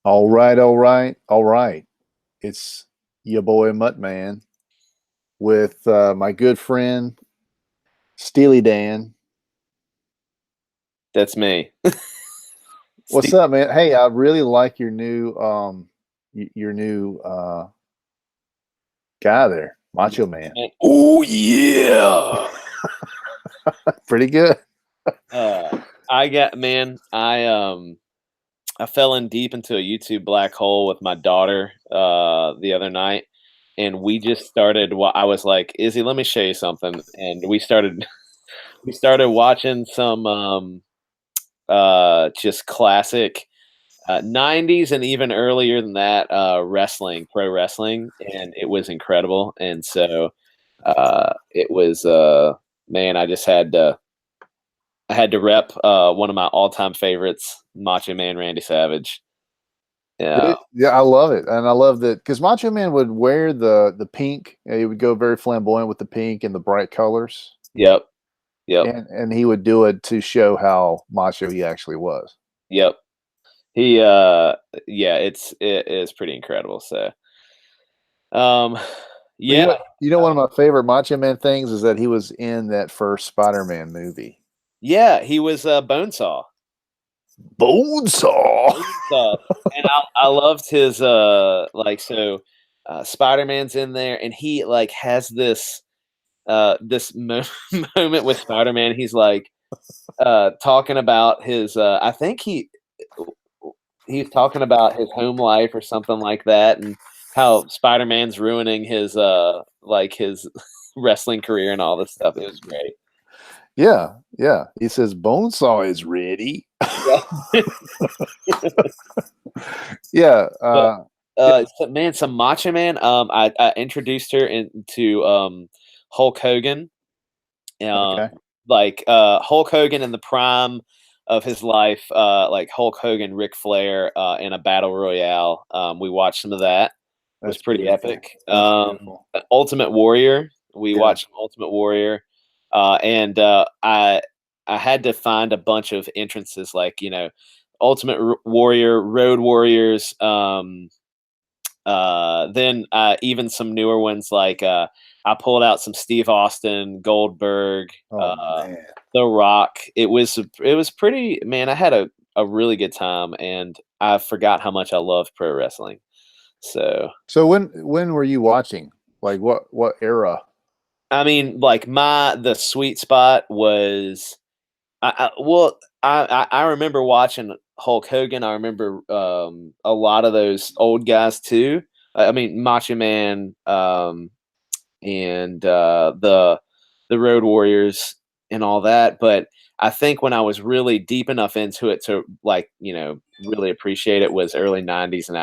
All right, all right, all right. It's your boy Mutt-Man with my good friend Steely Dan. That's me. What's Steve. up, man? Hey, I really like your new your new guy there, Macho Man. Oh yeah. Pretty good. Uh, I got man. I fell in deep into a YouTube black hole with my daughter the other night, and we just started. I was like, Izzy, let me show you something, and we started. We started watching some just classic 90s and even earlier than that wrestling, pro wrestling, and it was incredible. And so it was man, I had to rep one of my all time favorites, Macho Man Randy Savage. Yeah. Yeah, I love it, and I love that because Macho Man would wear the pink. He would go very flamboyant with the pink and the bright colors, Yep. Yep. and he would do it to show how macho he actually was. Yep. He yeah, it is pretty incredible. So um Well, yeah. one of my favorite Macho Man things is that he was in that first Spider-Man movie. Yeah, he was Bonesaw. Bonesaw. Bonesaw. And I loved his Spider-Man's in there and he like has this moment with Spider-Man. He's like talking about his I think he's talking about his home life or something like that, and how Spider-Man's ruining his wrestling career and all this stuff. It was great. Yeah, yeah. He says Bonesaw is ready. Yeah. Yeah. But Yeah. man, some Macho Man. I introduced her into Hulk Hogan. Um, Okay. Hulk Hogan in the prime of his life, like Hulk Hogan, Ric Flair in a battle royale. We watched some of that. It was That's pretty beautiful. epic. That's beautiful. Ultimate Warrior. We Yeah. watched Ultimate Warrior, and I had to find a bunch of entrances, like Ultimate Warrior, Road Warriors. Then even some newer ones like I pulled out some Steve Austin, Goldberg, Oh man. The Rock. It was pretty, man. I had a really good time, and I forgot how much I loved pro wrestling. So So when were you watching? Like what era? I mean, like the sweet spot was I remember watching Hulk Hogan. I remember a lot of those old guys too. I mean, Macho Man, and the Road Warriors and all that. But I think when I was really deep enough into it to really appreciate it was early '90s, and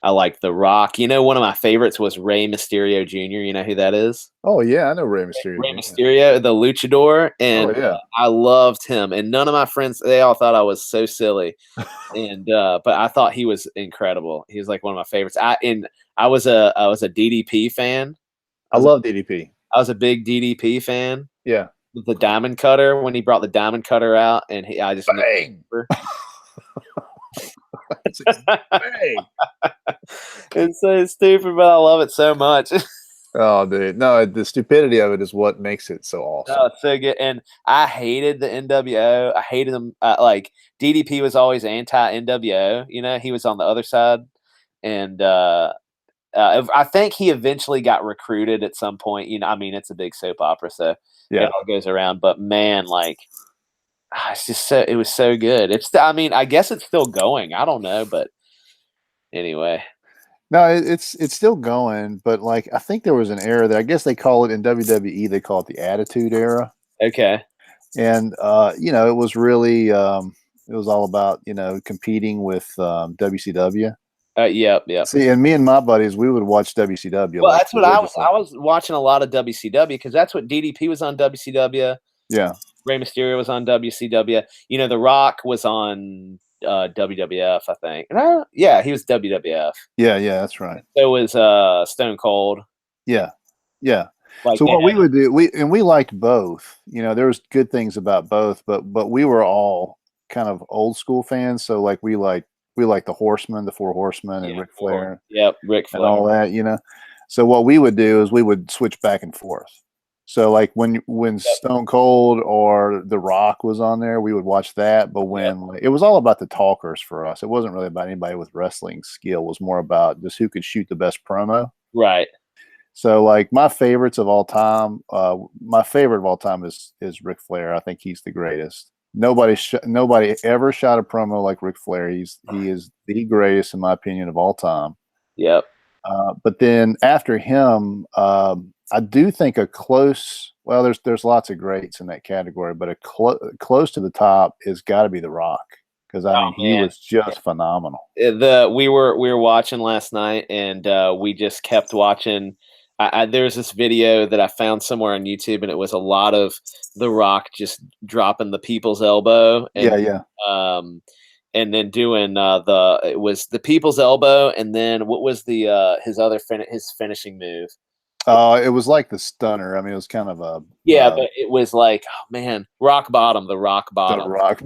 I liked The Rock. One of my favorites was Rey Mysterio Jr. You know who that is? Oh yeah, I know Rey Mysterio Rey Jr. Mysterio, the luchador, Oh and yeah. I loved him. And none of my friends, they all thought I was so silly, and but I thought he was incredible. He was like one of my favorites. I was a DDP fan. I I was a, love DDP. I was a big DDP fan. Yeah. With the Diamond Cutter, when he brought the Diamond Cutter out, and I just Bang. Bang. it's so stupid, but I love it so much. Oh, dude. No, the stupidity of it is what makes it so awesome. Oh, it's so good. And I hated the NWO. I hated them. Like DDP was always anti NWO. He was on the other side, and I think he eventually got recruited at some point. I mean, it's a big soap opera, so Yeah. it all goes around. But man, like, it's just so. It was so good. I mean, I guess it's still going. I don't know, but anyway. No, it's still going, but like I think there was an era that I guess they call it in WWE, they call it the Attitude Era. Okay. And it was really it was all about, competing with WCW. Yep. Yep. See, and me and my buddies, we would watch WCW Well, like that's what religiously. I was watching a lot of WCW because that's what DDP was on WCW. Yeah. Rey Mysterio was on WCW. The Rock was on WWF, I think. No, yeah, he was WWF. Yeah, yeah, that's right. So was Stone Cold. Yeah. Yeah. Like So they what we had, would do, we liked both. There was good things about both, but we were all kind of old school fans, so like we like the Horsemen, the Four Horsemen, and Yeah, Ric Flair yep, Ric and Flair. all that, you know. So what we would do is we would switch back and forth. So like when Yep, Stone Cold or The Rock was on there, we would watch that. But yep, when like, it was all about the talkers for us, it wasn't really about anybody with wrestling skill. It was more about just who could shoot the best promo. right. So like my favorites of all time, my favorite of all time is Ric Flair. I think he's the greatest. Nobody ever shot a promo like Ric Flair. He is the greatest in my opinion of all time. Yep. But then after him, I do think a close. Well, there's lots of greats in that category, but close to the top is got to be The Rock because I Oh mean he man. was just phenomenal. We were watching last night, and we just kept watching. There's this video that I found somewhere on YouTube, and it was a lot of The Rock just dropping the people's elbow, Yeah, yeah. um, and then doing it was the people's elbow, and then what was the his finishing move? It was like the stunner. I mean, it was kind of a Yeah, but it was like, oh man, rock bottom, the rock the bottom, Rock.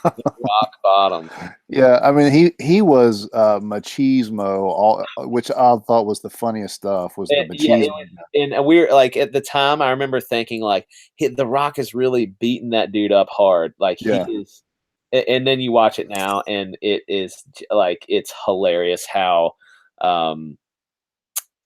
rock bottom. Yeah, I mean he was machismo, all which I thought was the funniest stuff was the Yeah, it machismo. was, and we were like at the time. I remember thinking like, The Rock is really beating that dude up hard. Like he Yeah, is, and then you watch it now, and it is like it's hilarious how, um,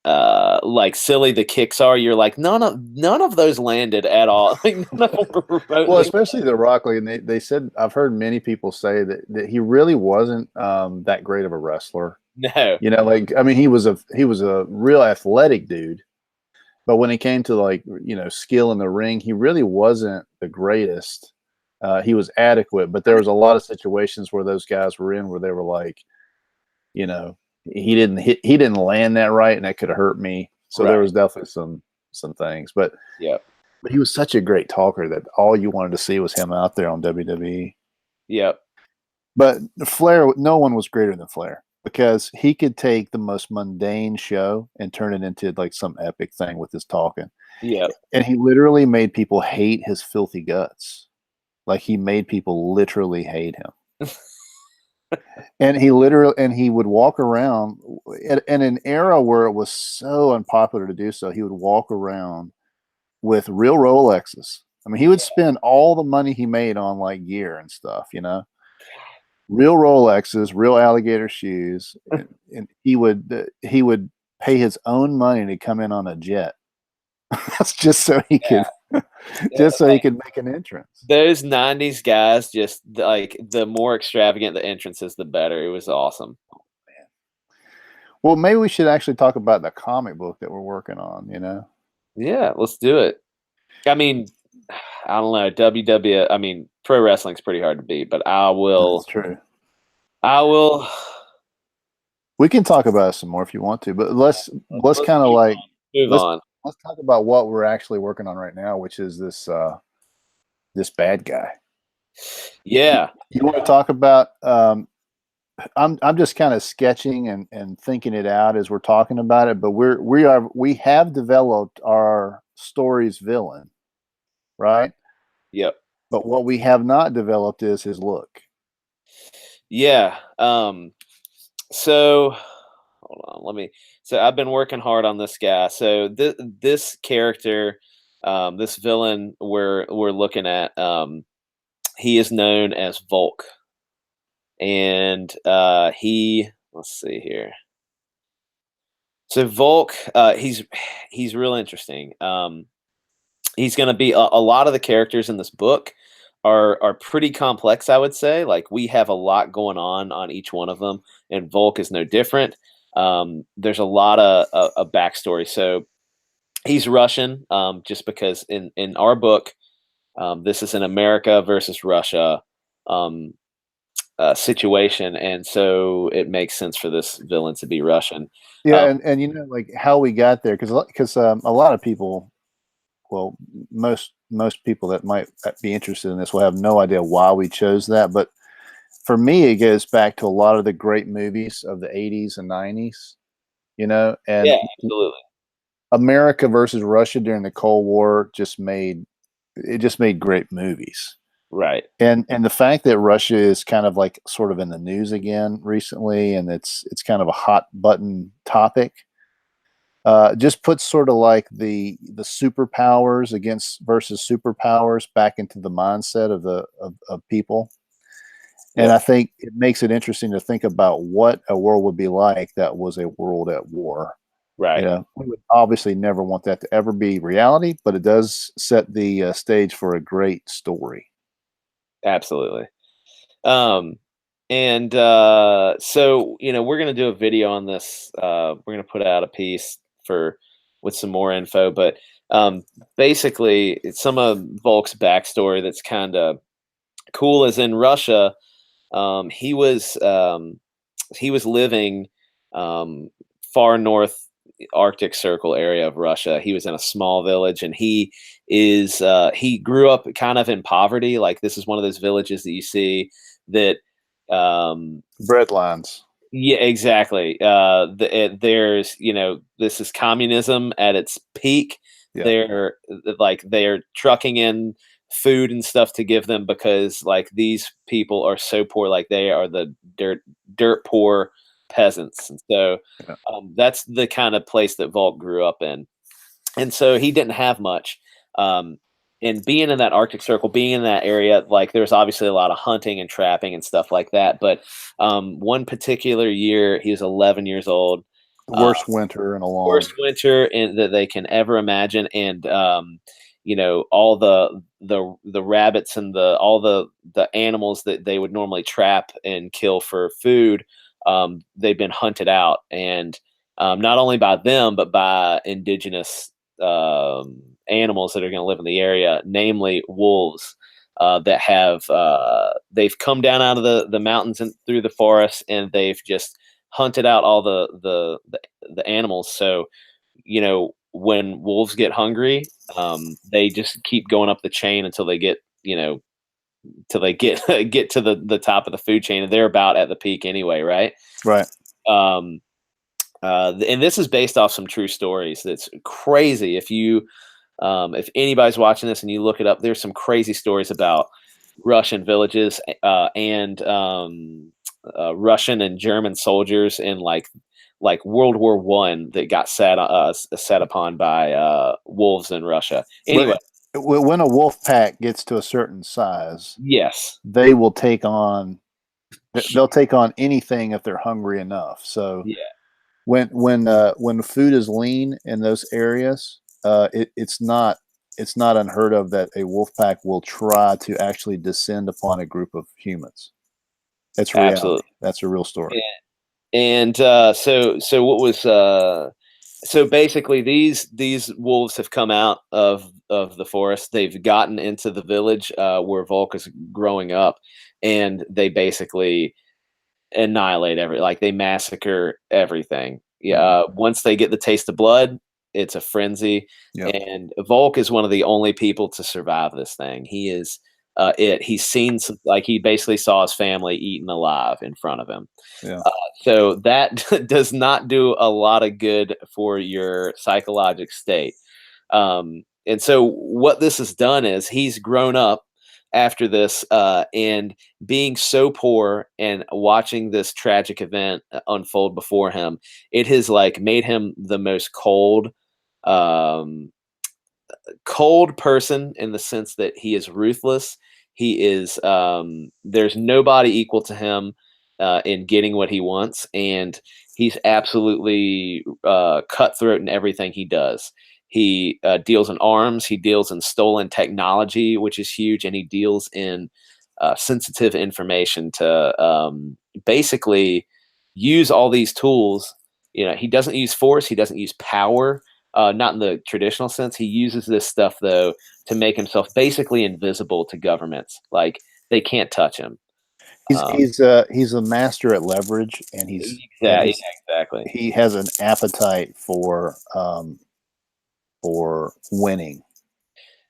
like silly the kicks are. You're like none of those landed at all. Like none of them were well, remotely. especially the Rock, like, and they said I've heard many people say that he really wasn't that great of a wrestler. No, You know, like I mean, he was a real athletic dude, but when it came to like skill in the ring, he really wasn't the greatest. He was adequate, but there was a lot of situations where those guys were in where they were like, you know, he didn't land that right, and that could have hurt me. So there right? was definitely some things, Yep, but he was such a great talker that all you wanted to see was him out there on WWE. yep. But Flair, no one was greater than Flair because he could take the most mundane show and turn it into like some epic thing with his talking. Yep. And he literally made people hate his filthy guts. Like he made people literally hate him. And he would walk around in an era where it was so unpopular to do so. He would walk around with real Rolexes. I mean, he would spend all the money he made on like gear and stuff, real Rolexes, real alligator shoes, and he would pay his own money to come in on a jet. That's just so he could Yeah. just so he could make an entrance. Those '90s guys, just like the more extravagant the entrances, the better. It was awesome. Well, maybe we should actually talk about the comic book that we're working on. Yeah, let's do it. I mean, I don't know. I mean, pro wrestling's pretty hard to beat, but I That's will. true. I will. We can talk about it some more if you want to, but let's Let's kind of like move let's on. let's talk about what we're actually working on right now, which is this bad guy. Yeah, You want to talk about I'm just kind of sketching and thinking it out as we're talking about it, but we have developed our story's villain, right? yep, But what we have not developed is his look. yeah. So hold on. Let me. So I've been working hard on this guy. So this character, this villain we're looking at, he is known as Volk, and he. Let's see here. So Volk, he's real interesting. He's going to be a lot of the characters in this book are pretty complex. I would say, like we have a lot going on each one of them, and Volk is no different. There's a lot of backstory. So he's Russian, just because in our book, this is an America versus Russia situation, and so it makes sense for this villain to be Russian. Yeah, Um, and like how we got there because a lot of people, well, most people that might be interested in this will have no idea why we chose that, but for me it goes back to a lot of the great movies of the 80s and 90s, and yeah, absolutely. America versus Russia during the Cold War just made great movies. Right. And the fact that Russia is kind of like sort of in the news again recently, and it's kind of a hot button topic, just puts sort of like the superpowers against versus superpowers back into the mindset of of people. And Yep. I think it makes it interesting to think about what a world would be like that was a world at war. Right. We would obviously never want that to ever be reality, but it does set the stage for a great story. Absolutely. Um, and so we're gonna do a video on this. We're gonna put out a piece for with some more info, but basically, it's some of Volk's backstory that's kind of cool. Is in Russia, um, he was um, he was living um, far north Arctic Circle area of Russia. He was in a small village, and he grew up kind of in poverty. Like this is one of those villages that you see that um, Bread lines. yeah, exactly. There's, this is communism at its peak. Yeah. They're trucking in food and stuff to give them because like these people are so poor, like they are the dirt poor peasants, and so Yeah. that's the kind of place that Volk grew up in, and so he didn't have much. Um, and being in that Arctic Circle, being in that area, like there's obviously a lot of hunting and trapping and stuff like that. But one particular year, he was 11 years old, The uh, worst winter in a long. worst winter that they can ever imagine, and all the rabbits and the animals that they would normally trap and kill for food, they've been hunted out, and not only by them but by indigenous animals that are going to live in the area, namely wolves. They've come down out of the mountains and through the forest, and they've just hunted out all the animals. So, when wolves get hungry, they just keep going up the chain until they get, till they get get to the top of the food chain, and they're about at the peak anyway, right? Right. Um, and this is based off some true stories. That's crazy. If anybody's watching this and you look it up, there's some crazy stories about Russian villages and Russian and German soldiers in like World War I that got set upon by wolves in Russia. Anyway, But when a wolf pack gets to a certain size, yes, they will take on they'll take on anything if they're hungry enough. So yeah, when food is lean in those areas, it's not unheard of that a wolf pack will try to actually descend upon a group of humans. It's reality. absolutely. That's a real story. And so what was so basically these wolves have come out of the forest. They've gotten into the village where Volk is growing up, and they basically annihilate like they massacre everything. Yeah, once they get the taste of blood, it's a frenzy. Yep. And Volk is one of the only people to survive this thing. He is he's seen some, like he basically saw his family eaten alive in front of him. Yeah. So that does not do a lot of good for your psychological state. And so what this has done is he's grown up after this, and being so poor and watching this tragic event unfold before him, it has like made him the most um, cold person in the sense that he is ruthless. He is there's nobody equal to him in getting what he wants, and he's absolutely cutthroat in everything he does. He deals in arms, he deals in stolen technology, which is huge, and he deals in sensitive information to basically use all these tools. He doesn't use force, he doesn't use power, not in the traditional sense. He uses this stuff though to make himself basically invisible to governments. Like they can't touch him. He's Um, he's he's a master at leverage, and yeah, exactly. he has an appetite for winning.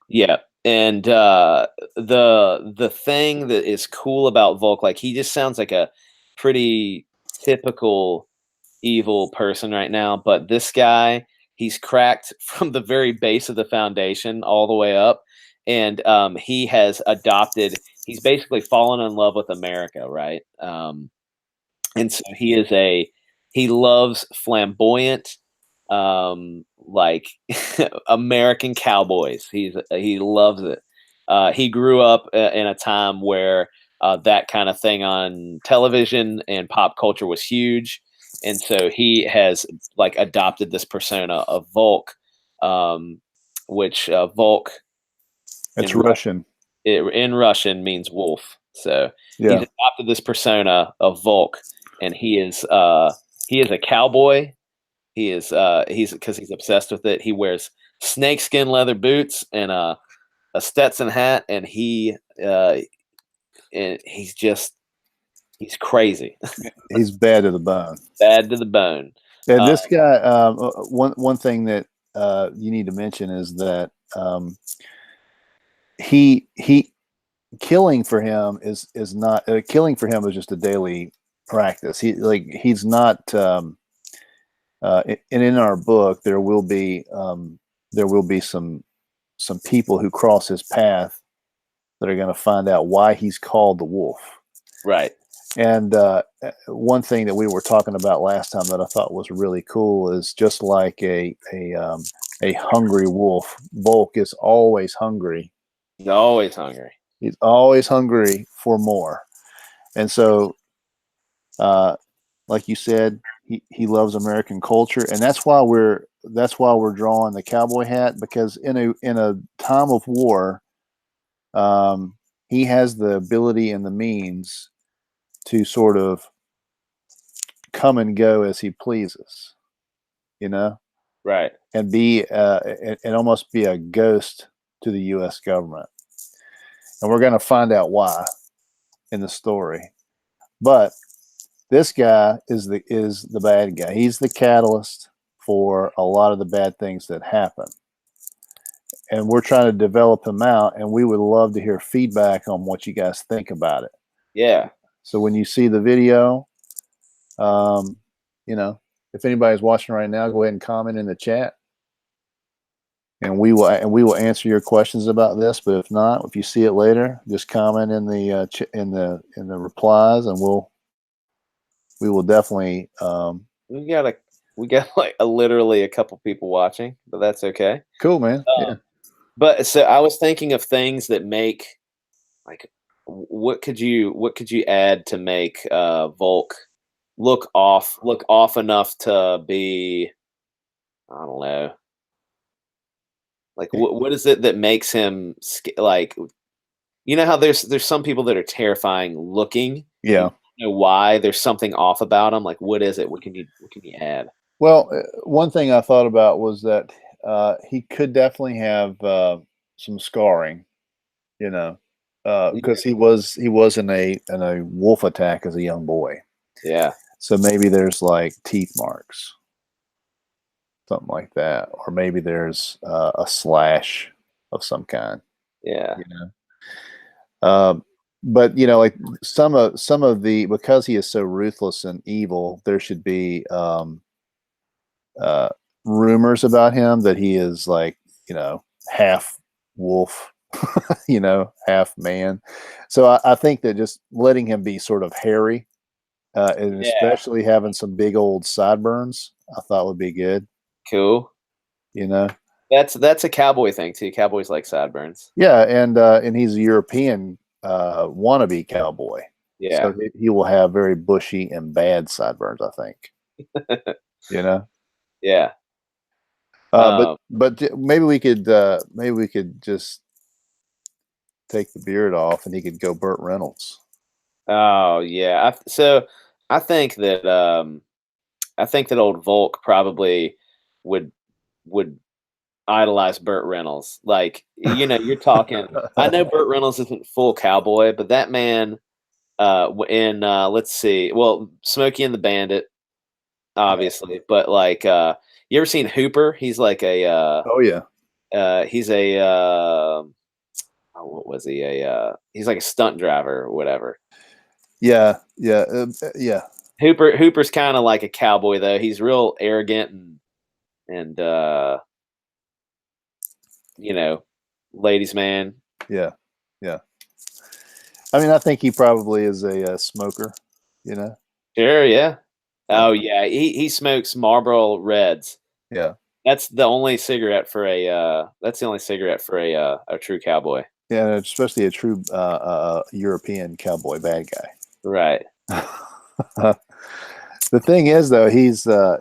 Yeah. And the thing that is cool about Volk, like he just sounds like a pretty typical evil person right now, but this guy, he's cracked from the very base of the foundation all the way up, and he has adopted he's basically fallen in love with America, right? And so he loves flamboyant, like American cowboys. He loves it. He grew up in a time where that kind of thing on television and pop culture was huge, and so he has like adopted this persona of Volk, which Volk It's in Russian. in Russian means wolf. So he's Yeah. adopted this persona of Volk, and he is a cowboy. He's because he's obsessed with it. He wears snakeskin leather boots and a Stetson hat, and he's crazy, He's bad to the bone. bad to the bone. And Uh, this guy, one thing that you need to mention is that he killing for him is not killing for him is just a daily practice. He's not. And in our book, there will be some people who cross his path that are going to find out why he's called the wolf. right. And one thing that we were talking about last time that I thought was really cool is just like a hungry wolf, Volk is always hungry. He's always hungry. He's always hungry for more. And so, like you said, he loves American culture, and that's why we're drawing the cowboy hat, because in a time of war, he has the ability and the means to sort of come and go as he pleases, you know, Right. and be and almost be a ghost to the U.S. government. And we're going to find out why in the story. But this guy is the bad guy. He's the catalyst for a lot of the bad things that happen. And we're trying to develop him out, and we would love to hear feedback on what you guys think about it. Yeah. So when you see the video, you know, if anybody's watching right now, go ahead and comment in the chat, and we will answer your questions about this. But if not, if you see it later, just comment in the in the replies, and we will definitely. We got like literally a couple people watching, but that's okay. Cool, man. Yeah. But so I was thinking of things that make like what could you add to make Volk look off enough to be, I don't know, like what is it that makes him like, you know how there's some people that are terrifying looking, and Yeah. you know why there's something off about them, like what is it, what can you add? Well, one thing I thought about was that he could definitely have some scarring, you know, because he was in a wolf attack as a young boy. Yeah. So maybe there's like teeth marks, something like that, or maybe there's a slash of some kind. Yeah. You know, but you know, like some of the, because he is so ruthless and evil, there should be uh, rumors about him that he is like, you know, half wolf, you know, half man. So I think that just letting him be sort of hairy, and Yeah. especially having some big old sideburns, I thought would be good. Cool. You know, That's a cowboy thing too. Cowboys like sideburns. yeah, and he's a European wannabe cowboy, Yeah. so he will have very bushy and bad sideburns, I think. You know, Yeah. but Um, maybe we could just take the beard off, and he could go Burt Reynolds. oh yeah. So I think that I think that old Volk probably would would idolize Burt Reynolds. Like, you know, you're talking. I know Burt Reynolds isn't full cowboy, but that man, in let's see, well, Smokey and the Bandit, Yeah. obviously, but like, you ever seen Hooper? He's like a, Oh yeah. he's a, oh, what was he? He's like a stunt driver or whatever. Yeah. Yeah. Yeah. Hooper's kind of like a cowboy though. He's real arrogant and you know, ladies man. Yeah. Yeah. I mean, I think he probably is a smoker. You know. Sure, yeah. Yeah. Oh yeah, he smokes Marlboro Reds. Yeah. That's the only cigarette for a that's the only cigarette for a true cowboy. Yeah, especially a true European cowboy bad Right. guy. The thing is, though, he's uh,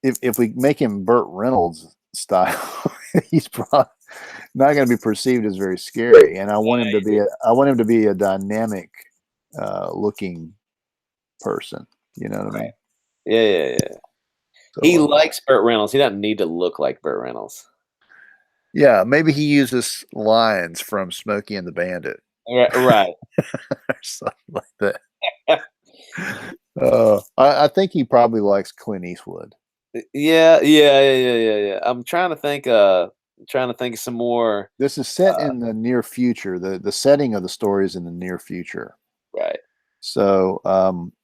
if we make him Burt Reynolds style, he's probably not going to be perceived as very scary. And I want him to be a dynamic looking person. You know what I Right. mean? Yeah, yeah, yeah. So He likes Burt Reynolds. He doesn't need to look like Burt Reynolds. yeah, maybe he uses lines from Smokey and the Bandit Right. or something like that. I think he probably likes Clint Eastwood. Yeah, yeah, yeah, yeah, yeah, yeah. I'm trying to think of some more. This is set in the near future. The setting of the story is in the near future. Right. So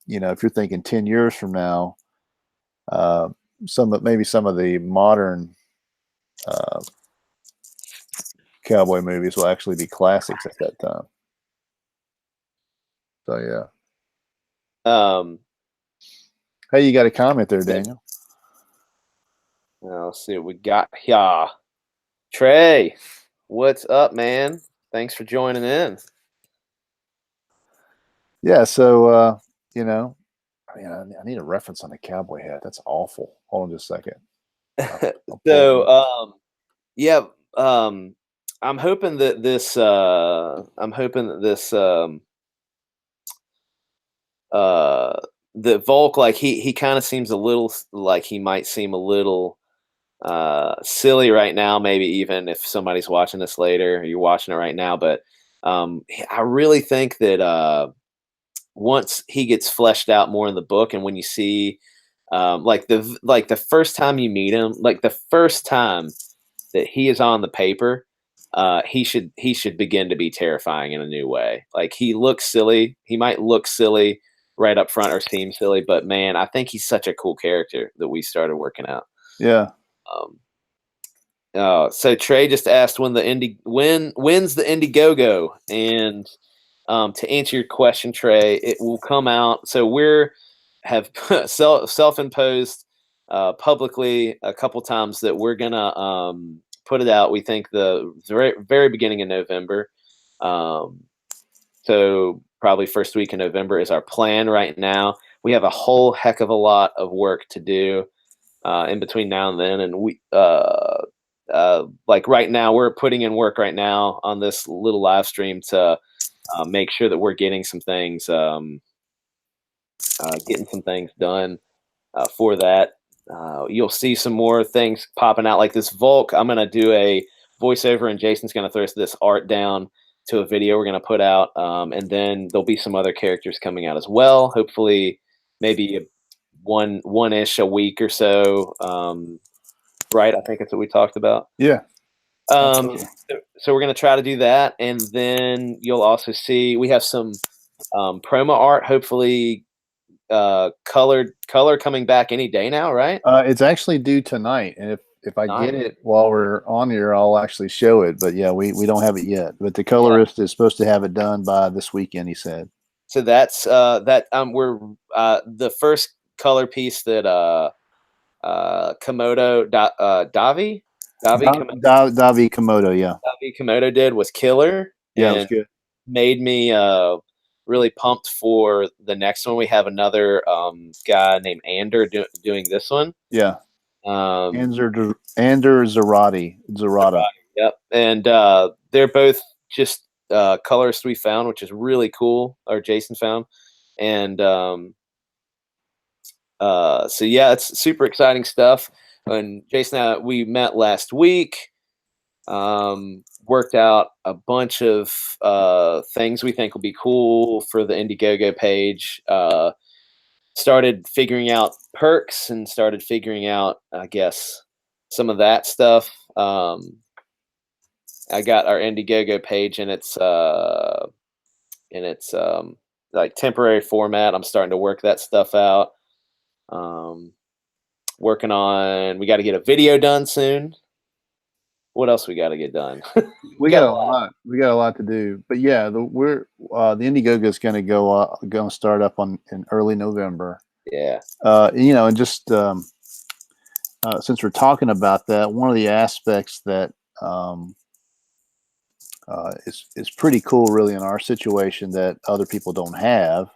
if you're thinking 10 years from now, uh, maybe some of the modern uh, cowboy movies will actually be classics at that time. So yeah. Um, Hey, you got a comment there, Daniel? let's see what we got here. Trey, what's up, man? Thanks for joining in. Yeah. So I mean, I need a reference on the cowboy hat. That's awful. Hold on just a second. I'll pull it So, up. yeah, um, I'm hoping that this uh the Volk, like he kind of seems a little like he might seem a little silly right now, maybe even if somebody's watching this later, or you're watching it right now, but I really think that once he gets fleshed out more in the book, and when you see like the first time you meet him, like the first time that he is on the paper, he should begin to be terrifying in a new way. Like he looks silly, he might look silly right up front or seem silly, but man, I think he's such a cool character that we started working out. Yeah. Um, so Trey just asked when's the Indiegogo, and to answer your question, Trey, it will come out. So we're have self-imposed publicly a couple times that we're gonna put it out. We think the very beginning of November. Um, so probably first week in November is our plan right now. We have a whole heck of a lot of work to do in between now and then, and like right now we're putting in work right now on this little live stream to make sure that we're getting some things done for that. You'll see some more things popping out like this Volk. I'm going to do a voiceover, and Jason's going to throw this art down to a video we're going to put out. And then there'll be some other characters coming out as well. Hopefully, maybe one ish a week or so. Right? I think that's what we talked about. Yeah. Um, so we're going to try to do that. And then you'll also see we have some promo art, hopefully color coming back any day now, right? It's actually due tonight, and if I Nice. get it while we're on here, I'll actually show it. But yeah, we don't have it yet. But the Yeah. colorist is supposed to have it done by this weekend. He said. So that's that we're the first color piece that Komodo Davi Komodo, yeah, Davi Komodo did was killer, yeah, it was and good. made me really pumped for the next one. We have another guy named Ander doing this one. Yeah, Um, Ander Zarata. Yep, and they're both just colorists we found, which is really cool. Or Jason found, and so yeah, it's super exciting stuff. And Jason and I, we met last week. Worked out a bunch of things we think will be cool for the Indiegogo page. Started figuring out perks and started figuring out, I guess, some of that stuff. I got our Indiegogo page and it's like temporary format. I'm starting to work that stuff out. Working on, we got to get a video done soon. what else we got to get done? We got a lot. We got a lot to do. But yeah, the Indiegogo is going to going to start up in early November. Yeah. And just since we're talking about that, one of the aspects that is pretty cool, really, in our situation that other people don't have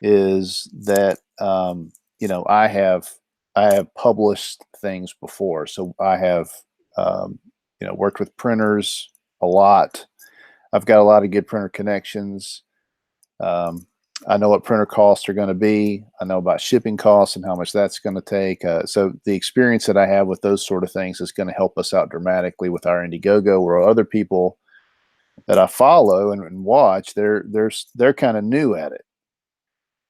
is that I have published things before, so I have worked with printers a lot. I've got a lot of good printer connections. I know what printer costs are going to be. I know about shipping costs and how much that's going to take. So the experience that I have with those sort of things is going to help us out dramatically with our Indiegogo, where other people that I follow and watch, they're kind of new at it.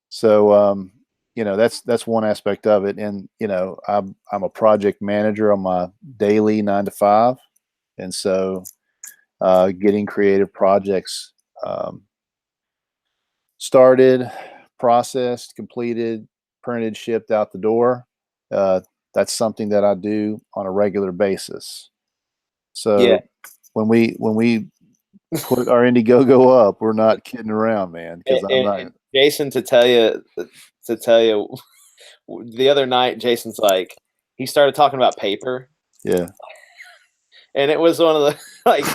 So that's one aspect of it. And I'm a project manager on my daily 9 to 5, and so getting creative projects started, processed, completed, printed, shipped out the door. That's something that I do on a regular basis. So when we put our Indiegogo up, we're not kidding around, man. Because I'm not. And Jason, to tell you, the other night, Jason's like, he started talking about paper. Yeah. And it was one of the like.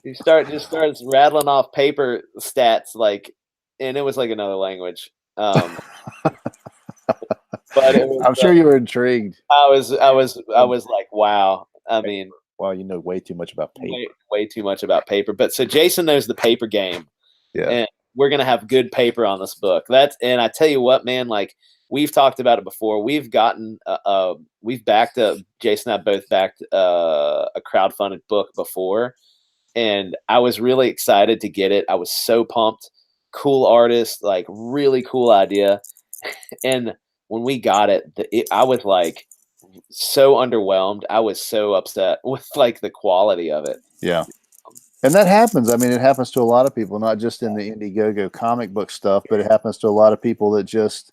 He starts rattling off paper stats, like, and it was like another language. But it was, I'm sure you were intrigued. I was like, wow. I mean, wow, you know way too much about paper. Way too much about paper. But so Jason knows the paper game. Yeah. And we're gonna have good paper on this book. And I tell you what, man, like we've talked about it before. We've gotten we've backed up. Jason and I both backed a crowdfunded book before. And I was really excited to get it. I was so pumped. Cool artist, like really cool idea. And when we got it, I was like so underwhelmed. I was so upset with like the quality of it. Yeah. And that happens. I mean, it happens to a lot of people, not just in the Indiegogo comic book stuff, but it happens to a lot of people that just,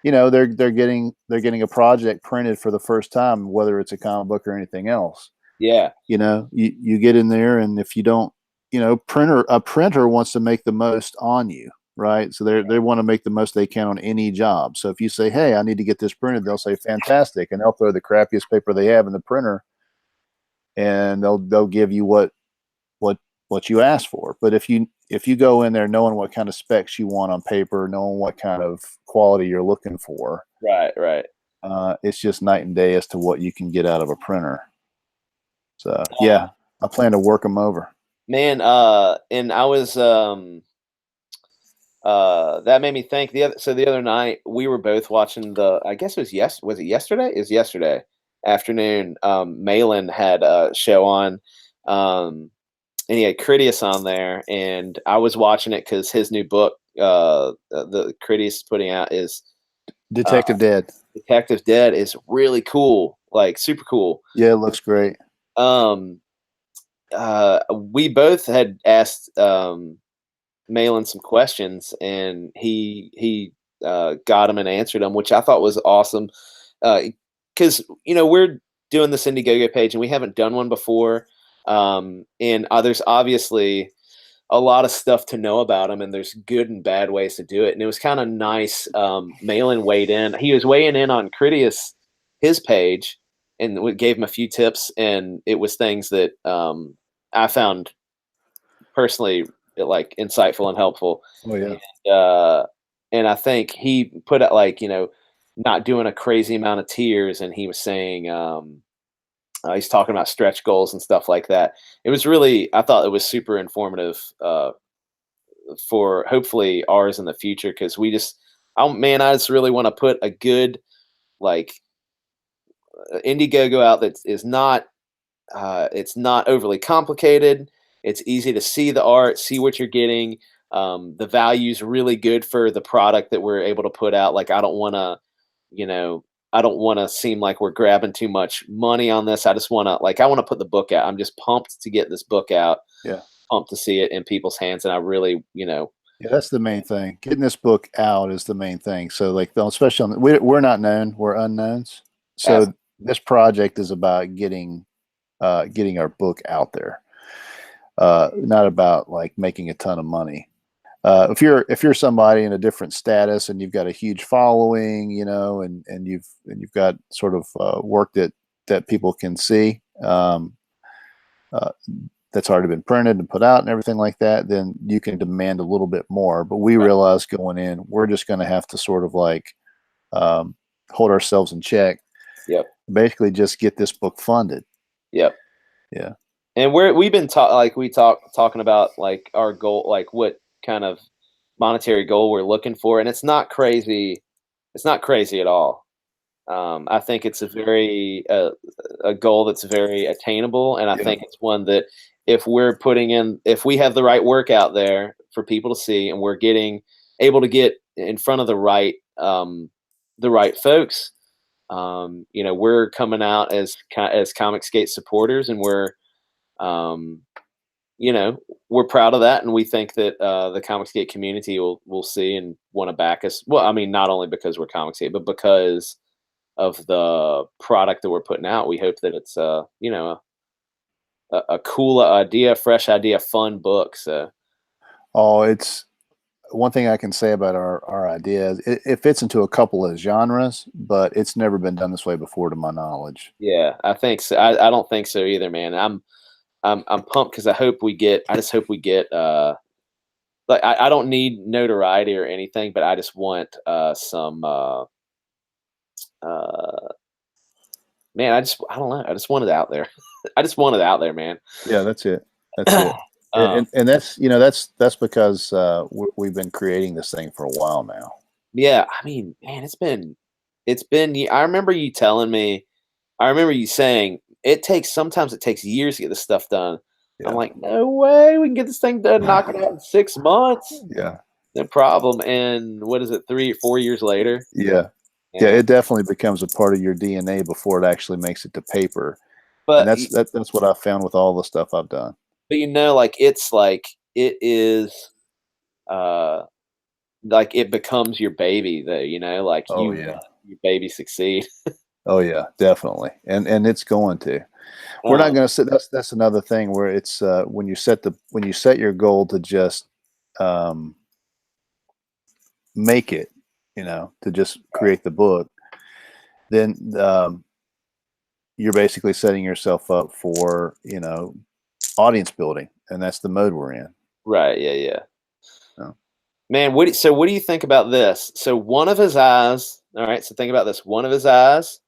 they're getting a project printed for the first time, whether it's a comic book or anything else. Yeah. You get in there, and if you don't, a printer wants to make the most on you, right? So they want to make the most they can on any job. So if you say, hey, I need to get this printed, they'll say fantastic, and they'll throw the crappiest paper they have in the printer, and they'll give you what you asked for. But if you go in there knowing what kind of specs you want on paper, knowing what kind of quality you're looking for, right, it's just night and day as to what you can get out of a printer. So yeah, I plan to work them over. Man, and I was that made me think the other night we were both watching I guess it was it yesterday? It was yesterday afternoon. Malin had a show on, and he had Cridious on there, and I was watching it because his new book, the Cridious is putting out, is Detective Dead. Detective Dead is really cool, like super cool. Yeah, it looks great. We both had asked Malin some questions, and he got them and answered them, which I thought was awesome. Because we're doing this Indiegogo page, and we haven't done one before. And there's obviously a lot of stuff to know about him, and there's good and bad ways to do it. And it was kind of nice. Malin weighed in. He was weighing in on Cridious, his page, and we gave him a few tips, and it was things that I found personally like insightful and helpful. Oh yeah. And I think he put it like, not doing a crazy amount of tiers, and he was saying he's talking about stretch goals and stuff like that. It was really, I thought it was super informative for hopefully ours in the future, because I just really want to put a good like Indiegogo out that is not it's not overly complicated. It's easy to see the art, see what you're getting. The value's really good for the product that we're able to put out. Like I don't want to seem like we're grabbing too much money on this. I just want to I want to put the book out. I'm just pumped to get this book out. Yeah. Pumped to see it in people's hands. And I really, Yeah, that's the main thing. Getting this book out is the main thing. So especially we're not known, we're unknowns. So this project is about getting getting our book out there. Not about like making a ton of money. If you're somebody in a different status and you've got a huge following, and you've got sort of work that people can see, uh, that's already been printed and put out and everything like that, then you can demand a little bit more. But we Right. realize going in, we're just going to have to sort of like um, hold ourselves in check. Yep. Basically, just get this book funded. Yep. Yeah. And we've been talking about like our goal, like what kind of monetary goal we're looking for, and it's not crazy. It's not crazy at all. I think it's a goal that's very attainable, and I Yeah. think it's one that if we have the right work out there for people to see, and we're able to get in front of the right folks, we're coming out as Comic Skate supporters, and um, we're proud of that, and we think that the Comic Skate community will see and want to back us. Well, I mean, not only because we're Comic Skate, but because of the product that we're putting out. We hope that it's a cool idea, fresh idea, fun book. So Oh, it's one thing I can say about our idea is it fits into a couple of genres, but it's never been done this way before, to my knowledge. yeah, I think so. I don't think so either, man. I'm pumped because I just hope we get like I don't need notoriety or anything, but I just want some uh man, I don't know. I just want it out there. I just want it out there, man. Yeah, that's it. That's it. um, And that's because we've been creating this thing for a while now. yeah, I mean, man, I remember you telling me, I remember you saying sometimes it takes years to get this stuff done. I'm Yeah, like, no way, we can get this thing done, knock it out in 6 months. yeah, No problem. And what is it, 3 or 4 years later? yeah, yeah. Yeah. It definitely becomes a part of your DNA before it actually makes it to paper, and But that's what I found with all the stuff I've done. like it is uh like it becomes your baby though, like Oh you want yeah, your baby succeed. oh yeah, definitely, and it's going to. We're not Um, going to sit. That's another thing where it's when you set your goal to just um, make it, to just create the book, then you're basically setting yourself up for audience building, and that's the mode we're in. right, yeah, yeah. So, Man, what do you think about this? So one of his eyes, all right, so think about this. One of his eyes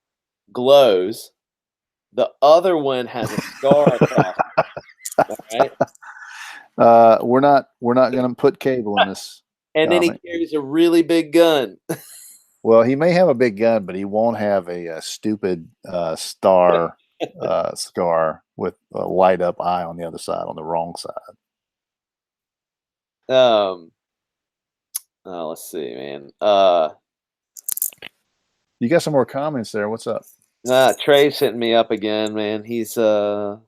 glows, the other one has a scar across it, all right? we're not going to put cable in this And then he comic. carries a really big gun. Well, he may have a big gun, but he won't have a stupid star scar with a light up eye on the other side, on the wrong side. Um, oh, let's see, man. You got some more comments there? What's up? Trey's hitting me up again, man. He said,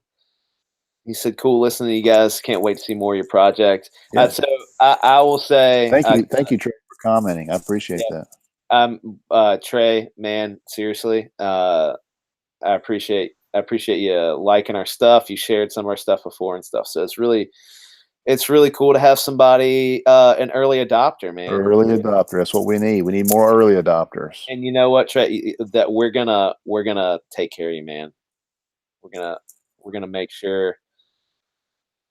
"Cool listening to you guys. Can't wait to see more of your project." Yeah. So I will say, Thank you, Trey, for commenting. I appreciate yeah, that. Trey, man, seriously, I appreciate you liking our stuff. You shared some of our stuff before and stuff, so it's really cool to have somebody, an early adopter, man. Early adopter. That's what we need. We need more early adopters. And you know what, Trey, that we're gonna take care of you, man. We're gonna make sure.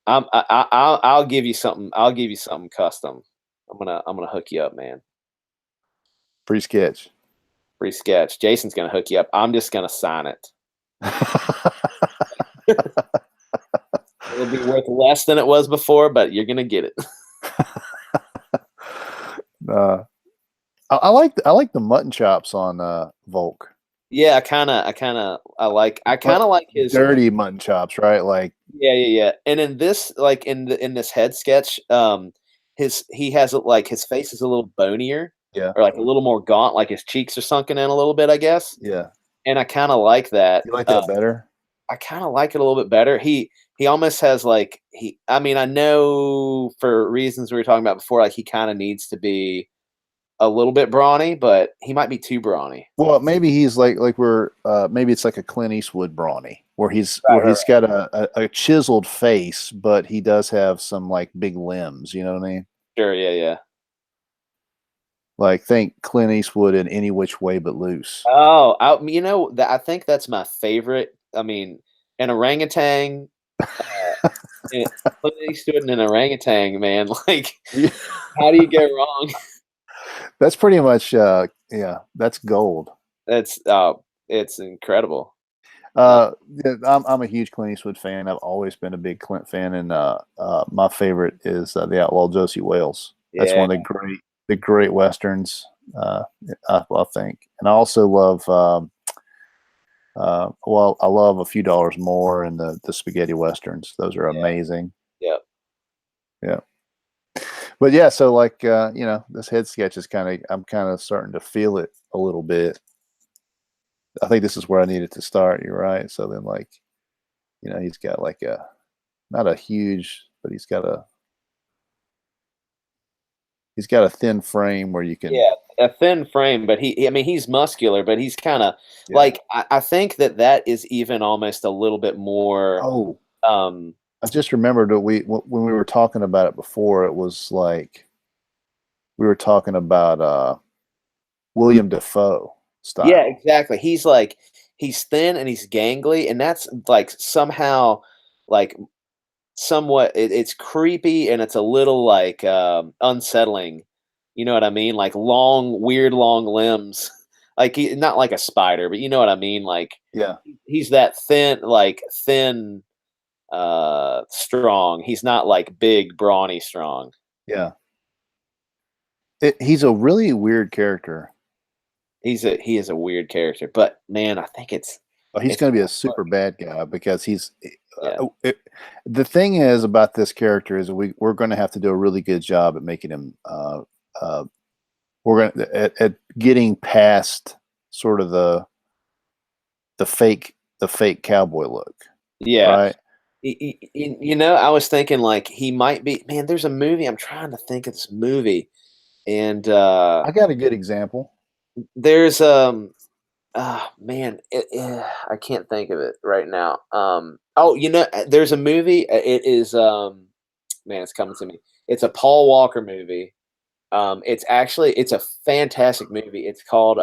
I'll give you something. I'll give you something custom. I'm gonna hook you up, man. Free sketch. Free sketch. Jason's gonna hook you up. I'm just gonna sign it. It'll be worth less than it was before, but you're gonna get it. uh, I like the mutton chops on Volk. Yeah, I kind But of like his. dirty mutton chops, right? Like, Yeah, yeah, yeah. And in this, like in this head sketch, he has like his face is a little bonier yeah, or like a little more gaunt, like his cheeks are sunken in a little bit, I guess. yeah. And I kind of like that. You like that better? I kind of like it a little bit better. He almost has like I mean, I know for reasons we were talking about before, like he kind of needs to be a little bit brawny, but he might be too brawny. Well, maybe he's like we're maybe it's like a Clint Eastwood brawny, where Right, right, he's got a chiseled face, but he does have some like big limbs. You know what I mean? sure, yeah, yeah. Like think Clint Eastwood in Any Which Way But Loose. Oh, I think that's my favorite. I mean, an orangutan, uh, Clint Eastwood and an orangutan, man. Like, Yeah. how do you go wrong? That's pretty much yeah, that's gold. That's it's incredible. Uh, Yeah, I'm a huge Clint Eastwood fan. I've always been a big Clint fan, and my favorite is the Outlaw Josie Wales. That's yeah, one of the great westerns. I think, and I also love. Well, I love A Few Dollars More and the spaghetti westerns. Those are yeah, amazing. yeah, Yeah, but yeah, so like this head sketch is I'm kind of starting to feel it a little bit. I think this is where I needed to start. You're right. So then, like, he's got like a not a huge, but he's got a thin frame where you can, yeah. A thin frame, but I mean, he's muscular, but he's kind of yeah. like I think that is even almost a little bit more. Oh, Um, I just remembered that when we were talking about it before, it was like we were talking about William Defoe yeah, style. exactly. He's thin and he's gangly, and that's like somehow like somewhat it's creepy and it's a little like unsettling. You know what I mean? Like long, weird long limbs. Like not like a spider, but you know what I mean? Like Yeah, he's that thin, like thin strong. He's not like big, brawny strong. yeah. He's a really weird character. He is a weird character, but man, I think Well, he's it's going to be a gonna super work. bad guy because Yeah. the thing is about this character is we're going to have to do a really good job at making him uh, we're going to at getting past sort of the fake cowboy look, Yeah. right? I was thinking like he might be man, there's a movie, I'm trying to think of this movie, and, I got a good example. there's, man, I can't think of it right now, oh, there's a movie, it is, man, it's coming to me. It's a Paul Walker movie, it's a fantastic movie, it's called,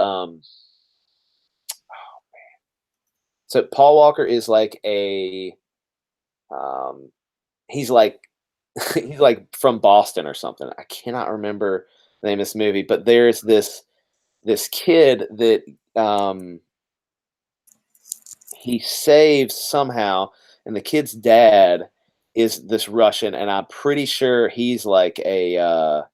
so Paul Walker is like um, he's like he's like from Boston or something. I cannot remember the name of this movie, but there's this kid that um, he saves somehow, and the kid's dad is this Russian, and I'm pretty sure he's like a.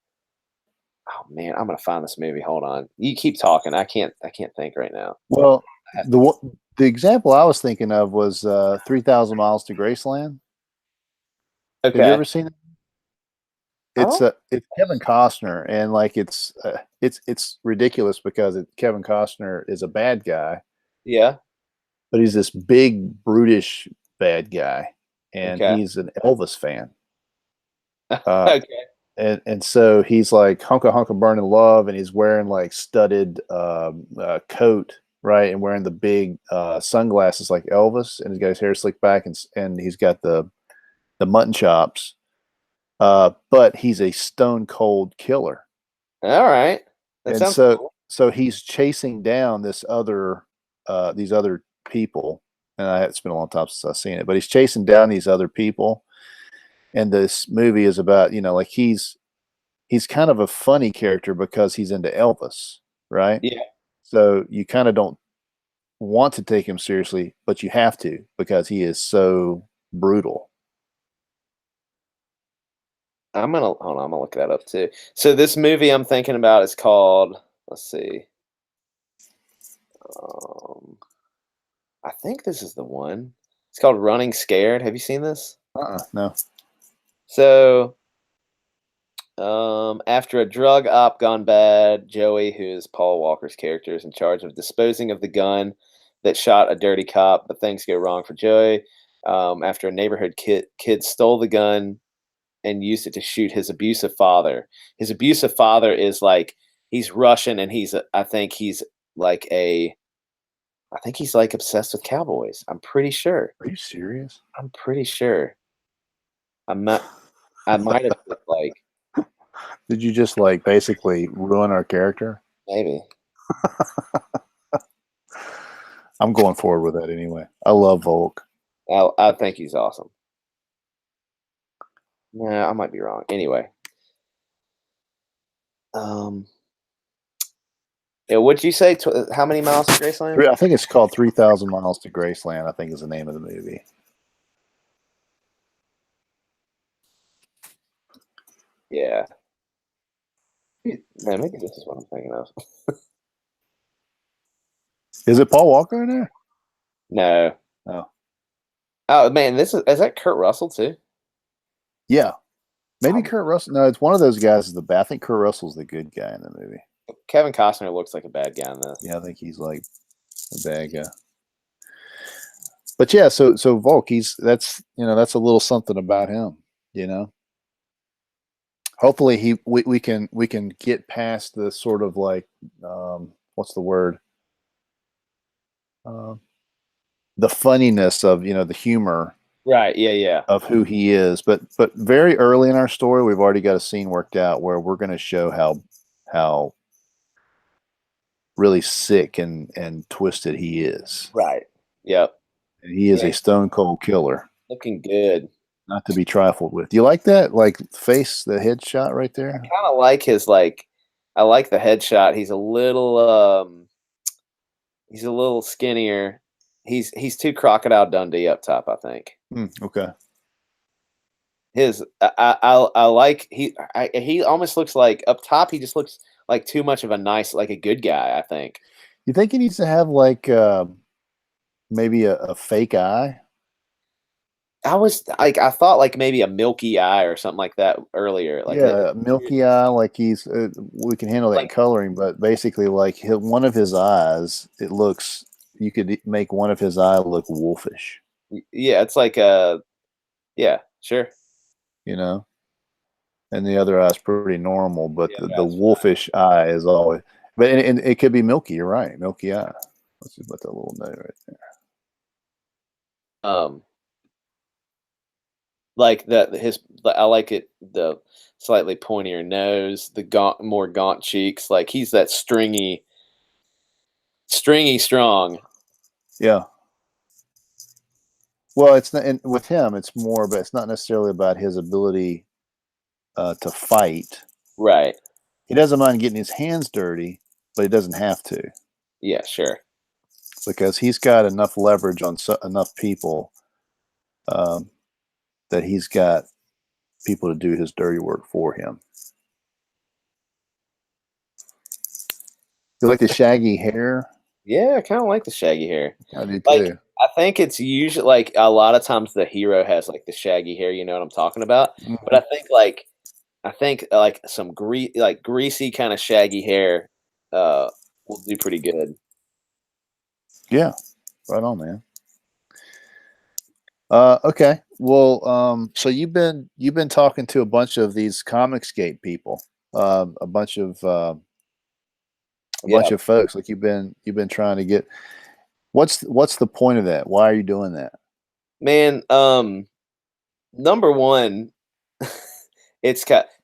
Oh man, I'm gonna find this movie. Hold on, you keep talking. I can't think right now. Well, I have the to. the example I was thinking of was 3,000 Miles to Graceland. Have you Okay. ever seen it? Oh It's Kevin Costner, and like it's ridiculous because Kevin Costner is a bad guy, yeah. but he's this big brutish bad guy, and Okay. he's an Elvis fan. Uh, Okay. and so he's like hunka hunka burning love, and he's wearing like studded coat, right, and wearing the big sunglasses like Elvis, and he's got his hair slicked back, and he's got the mutton chops. But he's a stone cold killer, All right. That and sounds cool. so he's chasing down these other people, and it's been a long time since I've seen it, but he's chasing down these other people, and this movie is about like he's kind of a funny character because he's into Elvis, right? Yeah. So you kind of don't want to take him seriously, but you have to because he is so brutal. I'm gonna look that up too. So this movie I'm thinking about is called, let's see. Um, I think this is the one. It's called Running Scared. Have you seen this? No. So, after a drug op gone bad, Joey, who is Paul Walker's character, is in charge of disposing of the gun that shot a dirty cop, but things go wrong for Joey. After a neighborhood kid stole the gun and used it to shoot his abusive father. His abusive father is like he's Russian, and I think he's like obsessed with cowboys. I'm pretty sure. Are you serious? I'm pretty sure. I'm not. I might have put, like, Did you just like basically ruin our character? maybe. I'm going forward with that anyway. I love Volk. I think he's awesome. Nah, I might be wrong. Anyway, um, yeah, what'd you say? How many miles to Graceland? I think it's called 3,000 Miles to Graceland, I think is the name of the movie. Yeah. Man, maybe this is what I'm thinking of. Is it Paul Walker in there? No. Oh. Oh man, is that Kurt Russell too? Yeah. Maybe Oh, Kurt Russell. No, it's one of those guys is the bad. I think Kurt Russell's the good guy in the movie. Kevin Costner looks like a bad guy in this. Yeah, I think he's like a bad guy. But yeah, so Volk, that's a little something about him, you know. Hopefully we can get past the sort of like what's the word? Um, the funniness of the humor Right. Yeah. Yeah. of who he is. But very early in our story, we've already got a scene worked out where we're going to show how really sick and twisted he is. Right. Yep. And he is Yeah. a stone cold killer, Looking good. not to be trifled with. Do you like that? Like face, the headshot right there? Kind of like his like. I like the headshot. He's a little skinnier. He's too Crocodile Dundee up top, I think. Okay. I like he almost looks like up top. He just looks like too much of a good guy, I think. You think he needs to have like maybe a fake eye? I thought like maybe a milky eye or something like that earlier. Yeah, milky eye, like he's we can handle that in like coloring, but basically like one of his eyes, it looks you could make one of his eye look wolfish, yeah, it's like yeah, sure. you know, and the other eye's pretty normal, but Yeah, the that's fine. wolfish eye is always, but and it could be milky. You're right, milky eye. Let's just put that little note right there. Um, like I like it the slightly pointier nose, the more gaunt cheeks. Like he's that stringy strong. Yeah. Well, it's not, and with him, it's more, but it's not necessarily about his ability to fight. Right. He doesn't mind getting his hands dirty, but he doesn't have to Yeah, sure. because he's got enough leverage on enough people um, that he's got people to do his dirty work for him. You like the shaggy hair? Yeah, I kind of like the shaggy hair. I do Like, too. I think it's usually like a lot of times the hero has like the shaggy hair. You know what I'm talking about? But Mhm. I think like some greasy kind of shaggy hair will do pretty good. Yeah, right on, man. Okay. Well, so you've been talking to a bunch of these Comicsgate people, a bunch of Yeah, folks. Like you've been trying to get. What's the point of that? Why are you doing that? man. Number one,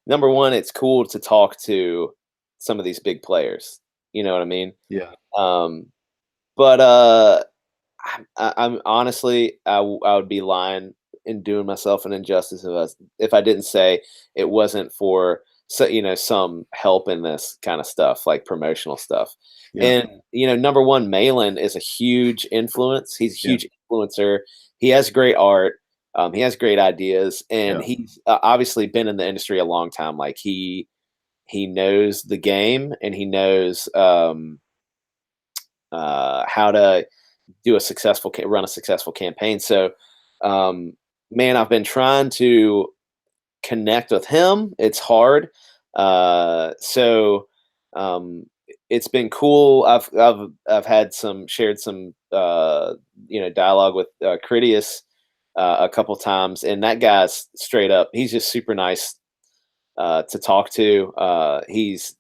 number one, it's cool to talk to some of these big players. You know what I mean? Yeah. Um, but I'm honestly, I would be lying and doing myself an injustice if I didn't say it wasn't for some help in this kind of stuff, like promotional stuff. Yeah. And number one, Malin is a huge influence. He's a Yeah. huge influencer. He has great art. He has great ideas, and Yeah. he's obviously been in the industry a long time. Like he knows the game, and he knows how to run a successful campaign. So, um, man, I've been trying to connect with him. It's hard. So, um, it's been cool. I've had shared some dialogue with Cridious a couple times, and that guy's straight up. He's just super nice to talk to. He's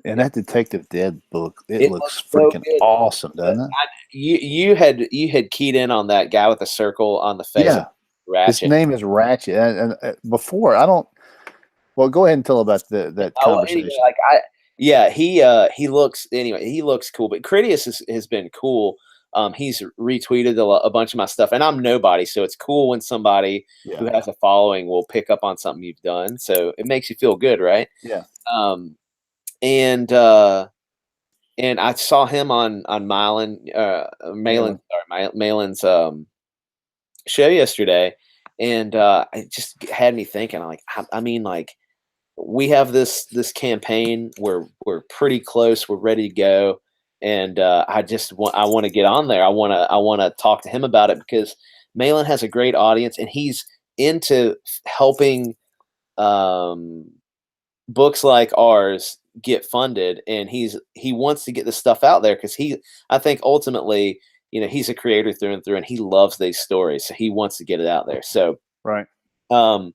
And that Detective Dead book, it It looks looks so freaking good. awesome, doesn't it? You had keyed in on that guy with the circle on the face of Yeah. His Ratchet. name is Ratchet. Before, I don't. Well, go ahead and tell about that Oh, anyway, conversation. like he looks anyway. He looks cool, but Cridious has been cool. He's retweeted a bunch of my stuff, and I'm nobody, so it's cool when somebody who Yeah. has a following will pick up on something you've done. So it makes you feel good, right? Yeah. Um, and I saw him on Malin. Malin's show yesterday, and it just had me thinking. I mean, like we have this campaign. We're pretty close. We're ready to go, and I want to get on there. I want to talk to him about it because Malin has a great audience, and he's into helping um, books like ours get funded, and he wants to get this stuff out there because I think ultimately, he's a creator through and through, and he loves these stories, so he wants to get it out there. So Right. um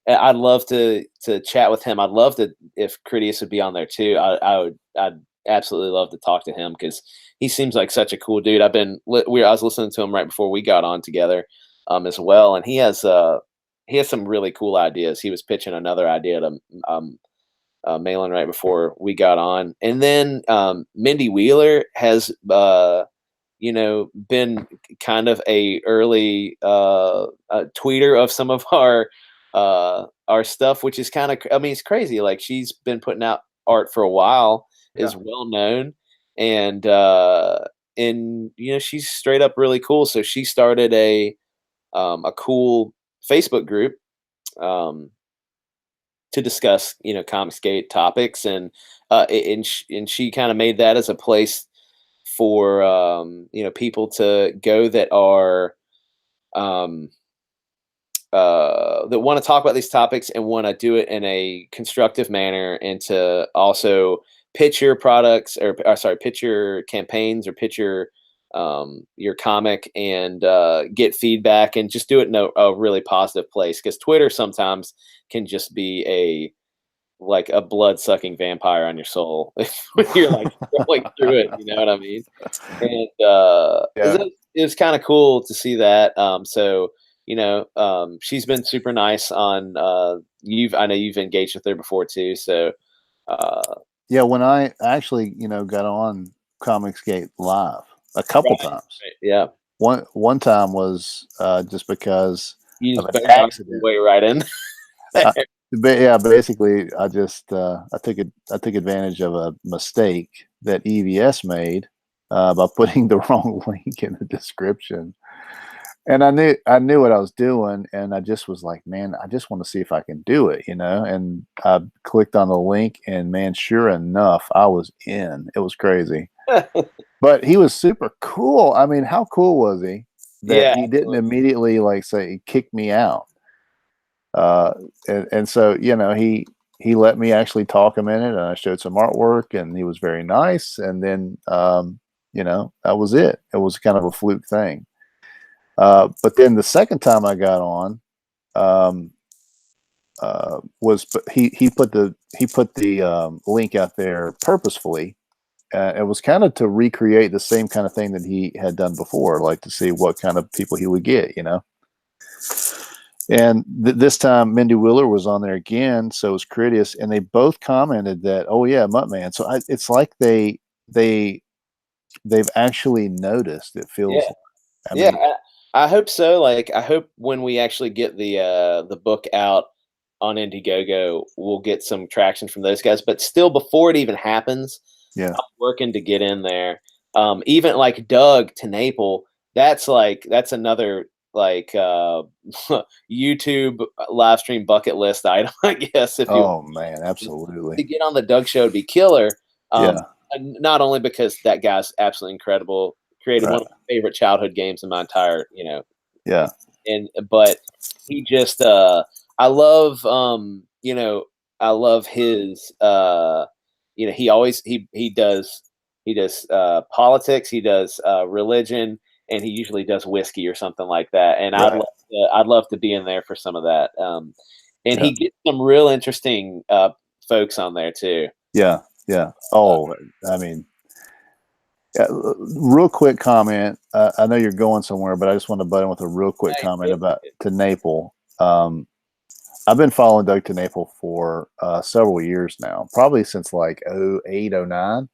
I'd love to chat with him. I'd love to if Critius would be on there too. I'd absolutely love to talk to him because he seems like such a cool dude. I was listening to him right before we got on together, as well, and he has some really cool ideas. He was pitching another idea to Malin right before we got on, and then Mindy Wheeler has been kind of a early tweeter of some of our stuff, which is kind of, I mean, it's crazy. Like she's been putting out art for a while, Yeah. is well known, and she's straight up really cool. So she started a cool Facebook group um, to discuss Comicsgate topics, and she kind of made that as a place for people to go that are um, that want to talk about these topics and want to do it in a constructive manner, and to also pitch your products or sorry, pitch your campaigns or pitch your comic and get feedback and just do it in a really positive place, because Twitter sometimes can just be like a blood sucking vampire on your soul when you're like scrolling through it. You know what I mean? And Yeah. it was kind of cool to see that. So she's been super nice on I know you've engaged with her before too. So uh, Yeah. When I actually, got on Comicsgate Live a couple right, times. right, yeah, One time was just because you of just an boneheaded your accident. way right in there. I, yeah, basically, I took advantage of a mistake that EVS made by putting the wrong link in the description, and I knew what I was doing, and I just was like, man, I just want to see if I can do it, And I clicked on the link, and man, sure enough, I was in. It was crazy, but he was super cool. I mean, how cool was he that Yeah, he didn't absolutely. immediately like say kick me out? uh, and so he let me actually talk a minute, and I showed some artwork, and he was very nice. And then that was it. It was kind of a fluke thing. But then the second time I got on um, was he put the link out there purposefully. It was kind of to recreate the same kind of thing that he had done before, like to see what kind of people he would get. And this time, Mindy Wheeler was on there again. So was Cridious, and they both commented that, "Oh yeah, Mutt-Man." So it's like they've actually noticed. It Yeah, feels like. I yeah. mean, I hope so. Like, I hope when we actually get the book out on Indiegogo, we'll get some traction from those guys. But still, before it even happens, yeah. I'm working to get in there. Even like Doug to Naple, that's another like YouTube live stream bucket list item, I guess. If you Oh man, to absolutely. get on the Doug show would be killer. Um, Yeah. and not only because that guy's absolutely incredible, created one Right. of my favorite childhood games in my entire, Yeah. and but he just I love I love his he does politics, he does religion, and he usually does whiskey or something like that, and Right. I'd love to be in there for some of that. And Yeah. he gets some real interesting folks on there too. Yeah. Yeah. Oh, I mean, real quick comment. I know you're going somewhere, but I just want to butt in with a real quick comment about to Naple. I've been following Doug to Naple for several years now, probably since like 08, 09.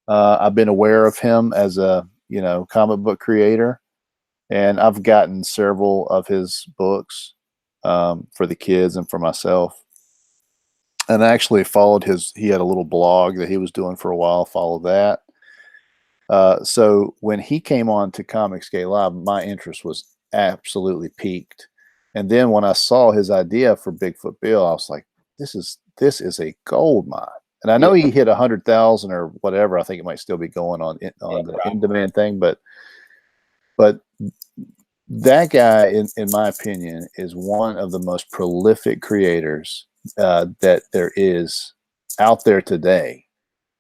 I've been aware of him as a comic book creator, and I've gotten several of his books for the kids and for myself. And I actually followed he had a little blog that he was doing for a while, followed that. So when he came on to Comicsgate Live, my interest was absolutely piqued. And then when I saw his idea for Bigfoot Bill, I was like, this is a gold mine. And I know he hit 100,000 or whatever. I think it might still be going on the in demand thing, but that guy, in my opinion, is one of the most prolific creators that there is out there today.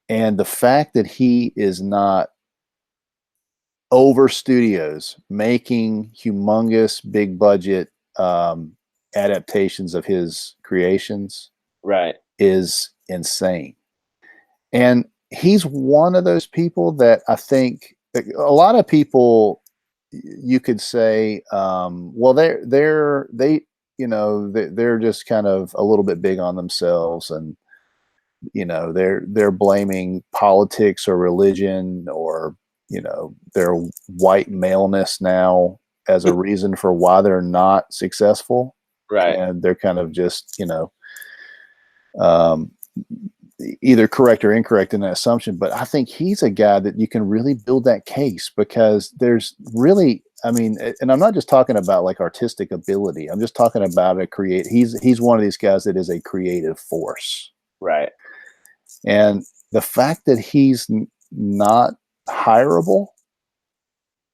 And the fact that he is not over studios making humongous big budget adaptations of his creations is insane. And he's one of those people that I think a lot of people, you could say, well, they're just kind of a little bit big on themselves, and they're blaming politics or religion or their white maleness now as a reason for why they're not successful. And they're kind of just either correct or incorrect in that assumption. But I think he's a guy that you can really build that case, because there's really, I mean, and I'm not just talking about like artistic ability. I'm just talking about he's one of these guys that is a creative force. Right. And the fact that he's not hireable,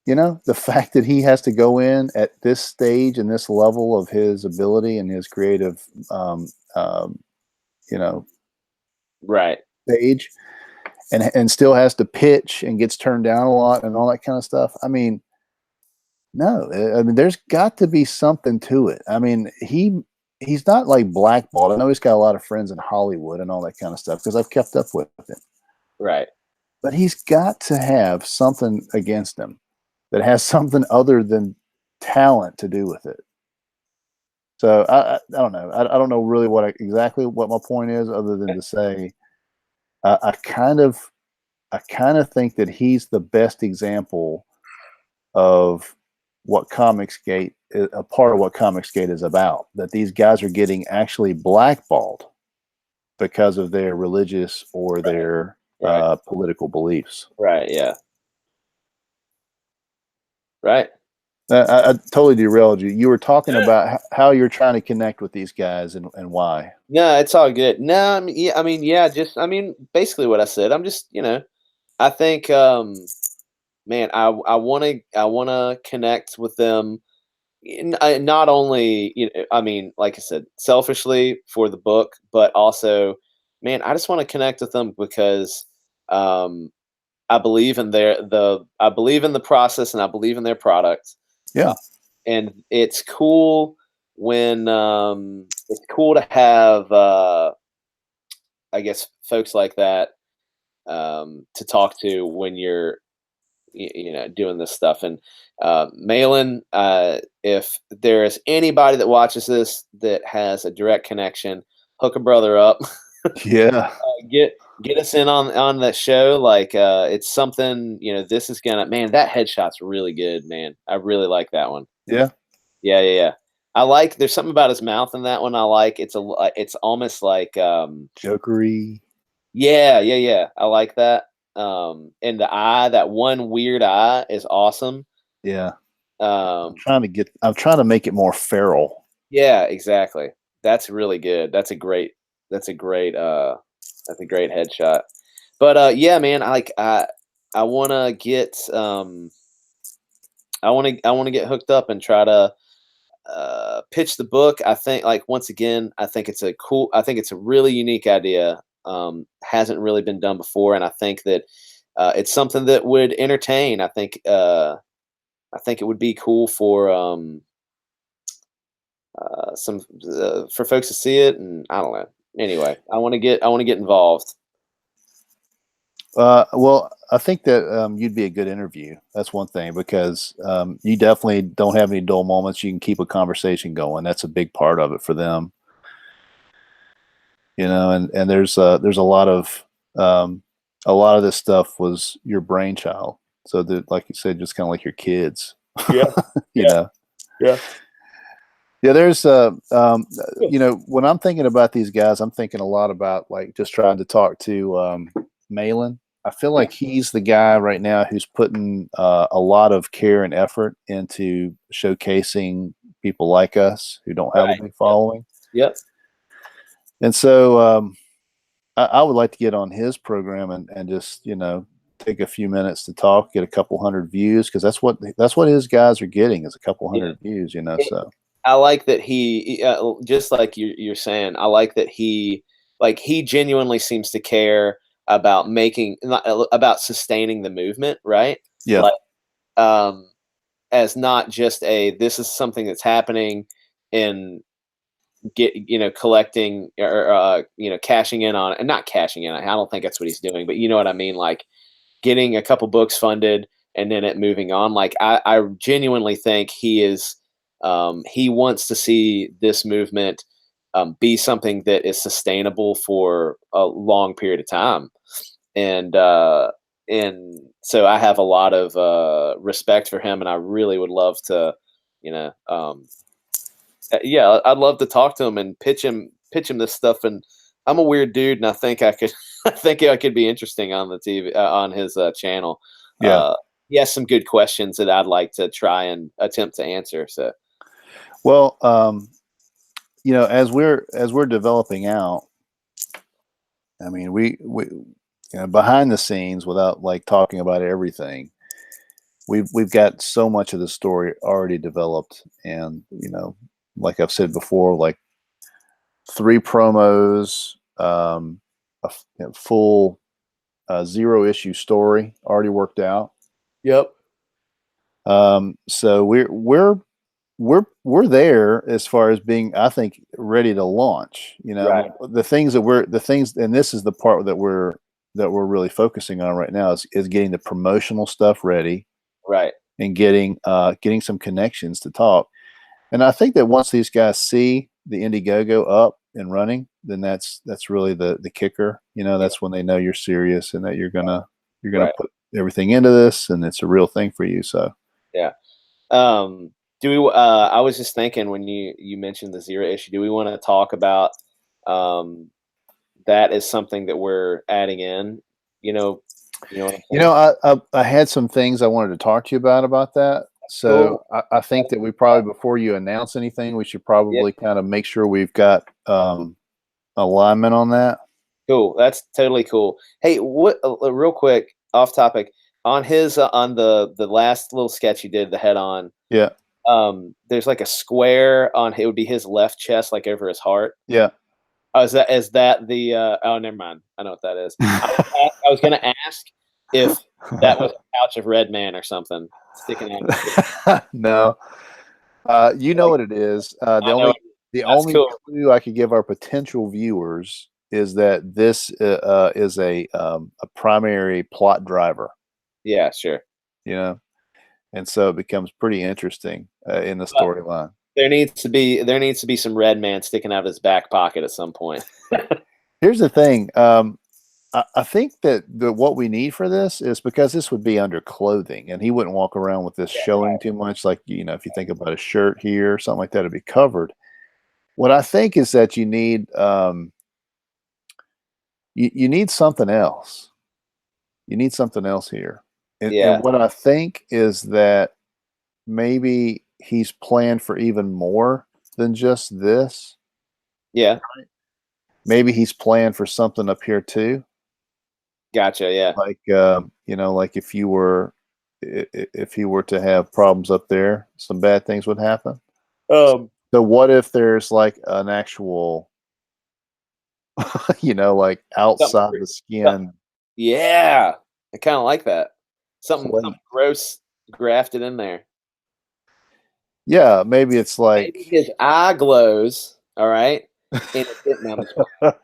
the fact that he has to go in at this stage and this level of his ability and his creative, stage, and still has to pitch and gets turned down a lot and all that kind of stuff. I mean, no, I mean, there's got to be something to it. I mean, he's not like blackballed. I know he's got a lot of friends in Hollywood and all that kind of stuff because I've kept up with him. Right. But he's got to have something against him that has something other than talent to do with it. So I don't know. I don't know really exactly what my point is, other than to say I kind of think that he's the best example of what Comicsgate, a part of what Comicsgate is about. That these guys are getting actually blackballed because of their religious or their political beliefs. Right. Yeah. Right. I totally derailed you. You were talking about how you're trying to connect with these guys and why. No, it's all good. No, I mean, basically what I said. I'm just, I think, man, I want to connect with them. Not only, I mean, like I said, selfishly for the book, but also, man, I just want to connect with them because, I believe in I believe in the process and I believe in their product. Yeah. And it's cool when it's cool to have I guess folks like that to talk to when you're doing this stuff. And Malin, if there is anybody that watches this that has a direct connection, hook a brother up. Yeah. Get us in on that show. Like it's something, this is gonna, man, that headshot's really good, man. I really like that one. Yeah. Yeah. I like, there's something about his mouth in that one I like. It's almost like Jokery. Yeah. I like that. And the eye, that one weird eye is awesome. Yeah. Um I'm trying to make it more feral. yeah, exactly. That's really good. That's a great headshot. But yeah, man, I want to get I want to get hooked up and try to pitch the book. I think, like, once again, I think it's a really unique idea. Hasn't really been done before, and I think that it's something that would entertain. I think it would be cool for some for folks to see it, and I don't know. Anyway, I want to get involved. Well, I think that you'd be a good interview. That's one thing because you definitely don't have any dull moments. You can keep a conversation going. That's a big part of it for them, and there's um, a lot of this stuff was your brainchild. So that, like you said, just kind of like your kids, Yeah, you yeah, know. yeah. Yeah, when I'm thinking about these guys, I'm thinking a lot about like just trying to talk to Malin. I feel Yeah. like he's the guy right now who's putting a lot of care and effort into showcasing people like us who don't have a Right. big Yep. following. Yep. And so I would like to get on his program and just, take a few minutes to talk, get a couple hundred views, because that's what his guys are getting is a couple Yeah. hundred views, It, so I like that just like you're saying. I like that he genuinely seems to care about about sustaining the movement, right? yeah, Like, um, as not just this is something that's happening in collecting or cashing in on, and not cashing in. I don't think that's what he's doing, but you know what I mean, like getting a couple books funded and then it moving on. Like I genuinely think he wants to see this movement be something that is sustainable for a long period of time, and so I have a lot of respect for him, and I really would love to, you know, um, yeah, I'd love to talk to him and pitch him this stuff. And I'm a weird dude, and I think I could, I think I could be interesting on the TV on his channel. yeah. He has some good questions that I'd like to try and attempt to answer. So Well, as we're developing out, I mean, we behind the scenes, without like talking about everything, we've got so much of the story already developed, and like I've said before, like 3 promos, full zero issue story already worked out. yep, So we're there as far as being, I think, ready to launch. I right, mean, the things, and this is the part that we're really focusing on right now is getting the promotional stuff ready right, and getting some connections to talk. And I think that once these guys see the Indiegogo up and running, then that's really the kicker. yeah, That's when they know you're serious and that you're gonna right, put everything into this and it's a real thing for you. So yeah. Do we? I was just thinking when you mentioned the zero issue. Do we want to talk about um, that as something that we're adding in? You know, you know what I'm saying? I had some things I wanted to talk to you about that. So Cool. I think that we probably, before you announce anything, we should Yeah. probably kind of make sure we've got alignment on that. Cool. That's totally cool. Hey, what? Real quick, off topic. On his on the last little sketch he did, the head on. Yeah, There's like a square on. It would be his left chest, like over his heart. yeah. Oh, is that the? Oh, never mind. I know what that is. I was gonna ask if that was a pouch of Red Man or something sticking out. No, you know Like, what it is. The I know. only the That's only cool. clue I could give our potential viewers is that this is a primary plot driver. Yeah, sure. You know, and so it becomes pretty interesting in the But storyline. there needs to be some Red Man sticking out of his back pocket at some point. Here's the thing. I think that what we need for this is because this would be under clothing, and he wouldn't walk around with this Yeah, showing too much. Like, if you think about a shirt here, something like that, it'd be covered. What I think is that you need something else. You need something else here. And yeah, what I think is that maybe he's planned for even more than just this. yeah. Maybe he's planned for something up here too. Gotcha. Yeah. Like like if you were to have problems up there, some bad things would happen. Um, So what if there's like an actual like something, outside the something. skin Yeah, I kind of like that. Something plate? gross grafted in there. Yeah, maybe it's Maybe like his eye glows. All right, and it didn't. I'm just-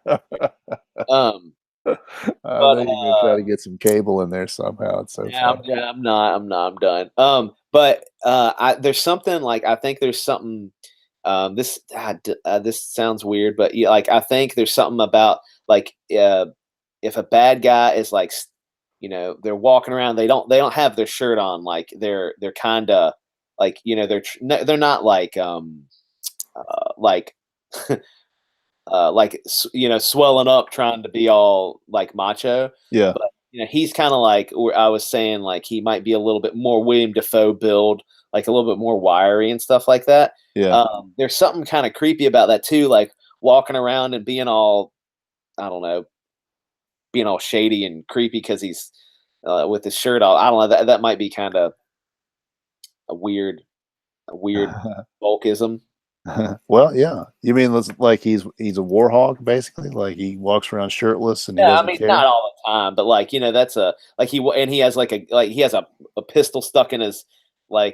I Um, I know But you're gonna try to get some cable in there somehow. It's so yeah, funny. I'm done. But there's something like I think there's something. This sounds weird, but yeah, like I think there's something about like if a bad guy is like, they're walking around, they don't have their shirt on, like they're kind of like they're not like swelling up trying to be all like macho, Yeah, but he's kind of like where I was saying, like he might be a little bit more William Defoe build, like a little bit more wiry and stuff like that. yeah. There's something kind of creepy about that too, like walking around and being all, I don't know, being all shady and creepy because he's with his shirt off. I don't know, that might be kind of a weird, a weird Volkism. Well, yeah. You mean like he's a war hog basically? Like he walks around shirtless and he Yeah, I doesn't mean, not care? all the time, but like that's a like and he has he has a pistol stuck in his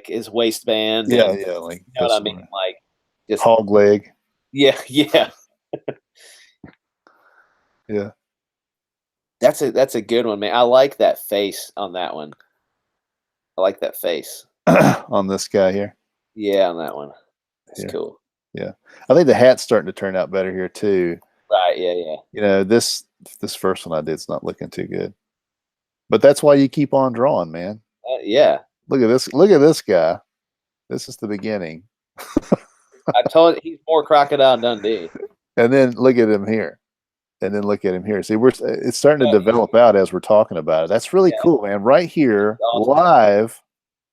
his waistband, Yeah, and yeah. Like you know what I that's mean, like just hog leg. yeah, yeah. Yeah. That's a good one, man. I like that face on that one. I like that face. On this guy here. Yeah, on that one. That's Here. cool. Yeah. I think the hat's starting to turn out better here too. Right? Yeah, yeah, This first one I did's not looking too good. But that's why you keep on drawing, man. yeah. Look at this. Look at this guy. This is the beginning. I told you, he's more Crocodile Dundee. And then look at him here. And then look at him here. See, it's starting to Yeah, develop out as we're talking about it. That's really yeah, cool, man. Right here, awesome. live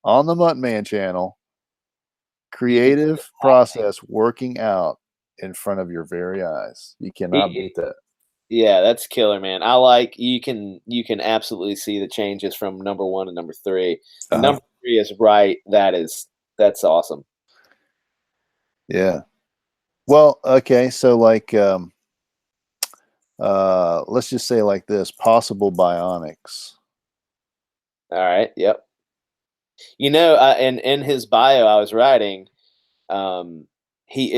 on the Mutt-Man channel, You can see creative process working out in front of your very eyes. You cannot beat that. yeah, that's killer, man. I like you can absolutely see the changes from number 1 to number 3. And Uh-huh. number 3 is right. That's awesome. Yeah. Well, okay. So like let's just say like this, possible bionics. All right. Yep. In his bio I was writing, um, he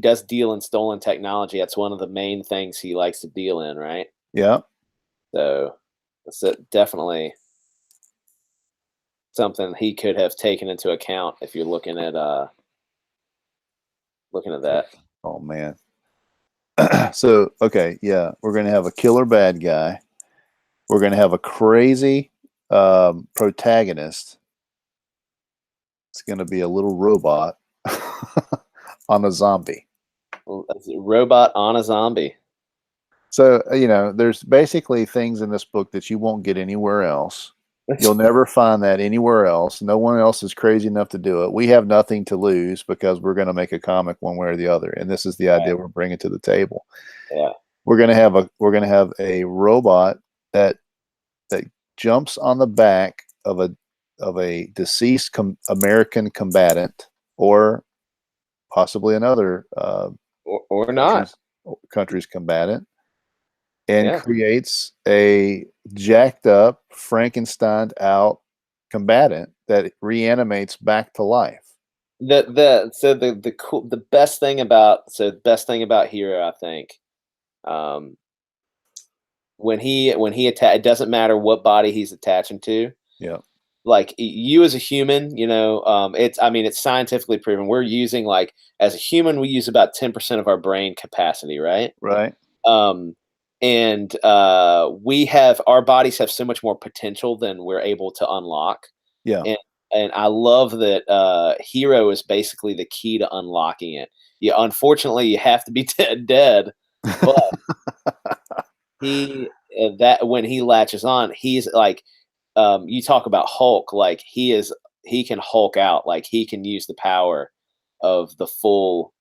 does deal in stolen technology. That's one of the main things he likes to deal in, right? Yeah. So definitely something he could have taken into account if you're looking at that. Oh man. So okay, yeah, we're gonna have a killer bad guy. We're gonna have a crazy protagonist. It's gonna be a little robot on a zombie. Robot on a zombie. So there's basically things in this book that you won't get anywhere else. You'll never find that anywhere else. No one else is crazy enough to do it. We have nothing to lose because we're going to make a comic one way or the other, and this is the idea we're bringing to the table. Yeah. We're going to have a robot that jumps on the back of a deceased American combatant, or possibly another or not. country's combatant, and Yeah. creates a jacked up, Frankenstein out combatant that reanimates back to life. The best thing about HIRO, I think, um, when he attack, it doesn't matter what body he's attaching to. Yeah. Like you as a human, it's scientifically proven. We're using, like, as a human, we use about 10% of our brain capacity, right? Right. Um, and our bodies have so much more potential than we're able to unlock. Yeah. And I love that HIRO is basically the key to unlocking it. Yeah, unfortunately, you have to be dead, but that when he latches on, he's like, you talk about Hulk, like he can Hulk out, like he can use the power of the full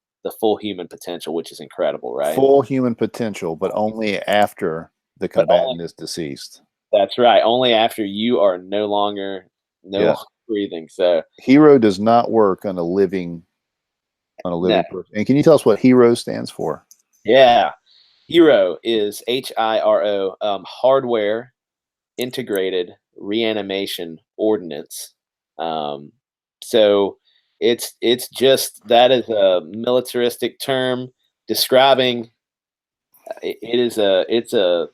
human potential, which is incredible, right? Full human potential, but only after the But only combatant is deceased. That's right. Only after you are no Yeah. longer breathing. So HIRO does not work on a living no, person. And can you tell us what HIRO stands for? yeah. HIRO is HIRO, hardware integrated reanimation ordnance. Um, so it's just that is a militaristic term describing it is a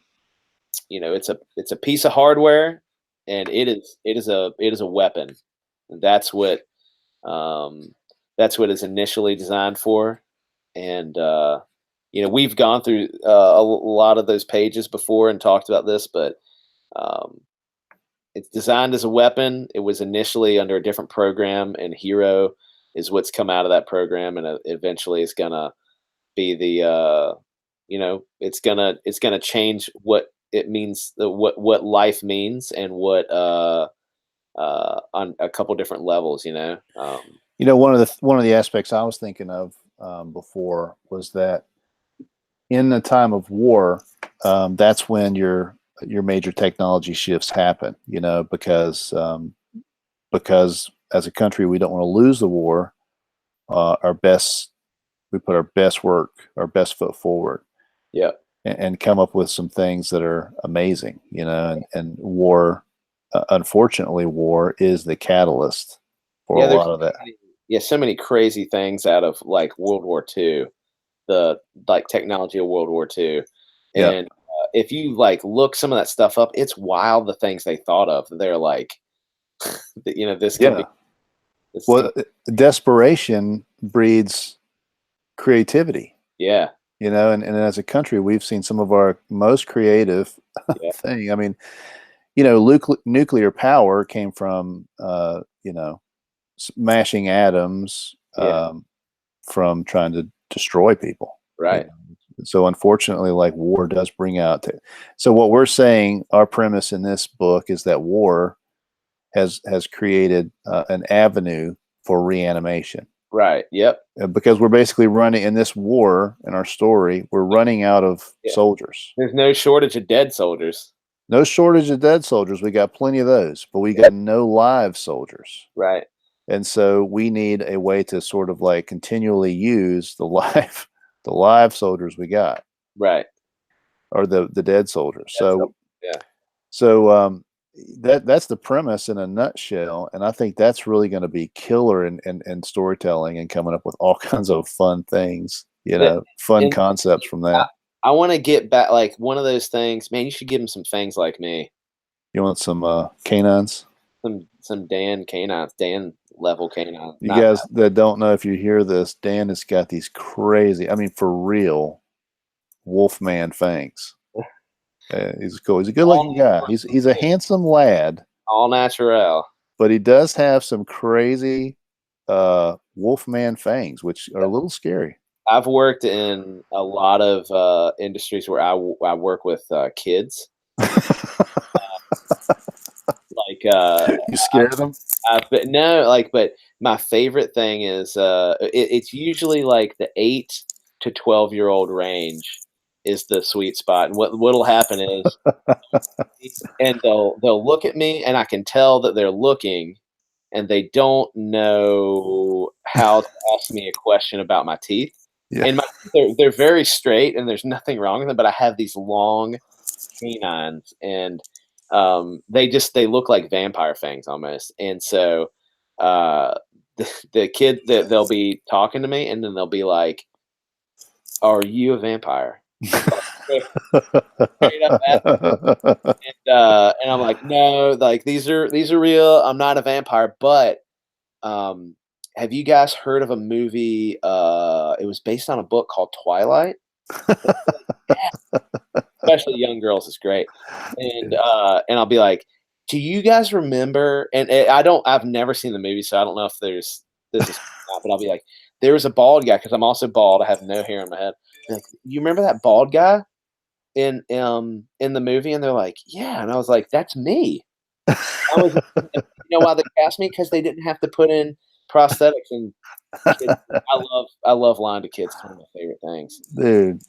it's a piece of hardware, and it is a weapon. That's what that's what it's initially designed for, and we've gone through a lot of those pages before and talked about this, but um, it's designed as a weapon. It was initially under a different program, and HIRO is what's come out of that program, and eventually it's gonna be it's gonna change what it means, what life means, and what on a couple different levels. One of the aspects I was thinking of before was that in the time of war, that's when your major technology shifts happen. Because as a country we don't want to lose the war. We put our best work, our best foot forward. Yeah. And come up with some things that are amazing. And war, unfortunately, war is the catalyst for a lot of that. So many crazy things out of like World War II, the like technology of World War II, and if you like look some of that stuff up, it's wild the things they thought of. They're like, this can be. Well, desperation breeds creativity. Yeah. And as a country, we've seen some of our most creative thing. I mean, nuclear power came from, smashing atoms, from trying to destroy people. Right. So unfortunately, like war does bring out. So what we're saying, our premise in this book is that war has created an avenue for reanimation. Right. Yep. Because we're basically running in this war in our story, we're running out of soldiers. There's no shortage of dead soldiers. No shortage of dead soldiers. We got plenty of those, but we got no live soldiers. Right. And so we need a way to sort of like continually use the live soldiers we got. Right. Or the dead soldiers. So that's the premise in a nutshell, and I think that's really going to be killer in storytelling and coming up with all kinds of fun things, fun concepts from that. I want to get back, like one of those things, man. You should give them some fangs like me. You want some canines? Some Dan canines, Dan level canines. You guys that don't know, if you hear this, Dan has got these crazy, I mean, for real, Wolfman fangs. He's cool. He's a good-looking guy. He's a handsome lad. All natural. But he does have some crazy Wolfman fangs, which are a little scary. I've worked in a lot of industries where I work with kids. You scare them? But my favorite thing is it's usually like the 8 to 12-year-old range is the sweet spot. And what'll happen is, and they'll look at me, and I can tell that they're looking, and they don't know how to ask me a question about my teeth. Yeah. And they're very straight, and there's nothing wrong with them. But I have these long canines, and they look like vampire fangs almost. And so the kid they'll be talking to me, and then they'll be like, "Are you a vampire?" Straight up and I'm like, no, like these are real. I'm not a vampire, but have you guys heard of a movie? It was based on a book called Twilight. Especially young girls, it's great. And I'll be like, do you guys remember? And I've never seen the movie, so I don't know if this is not, but I'll be like, there was a bald guy, because I'm also bald. I have no hair on my head. Like, you remember that bald guy in the movie? And they're like, yeah. And I was like, that's me. You know why they cast me? Because they didn't have to put in prosthetics. And kids, I love lying to kids. It's one of my favorite things, dude.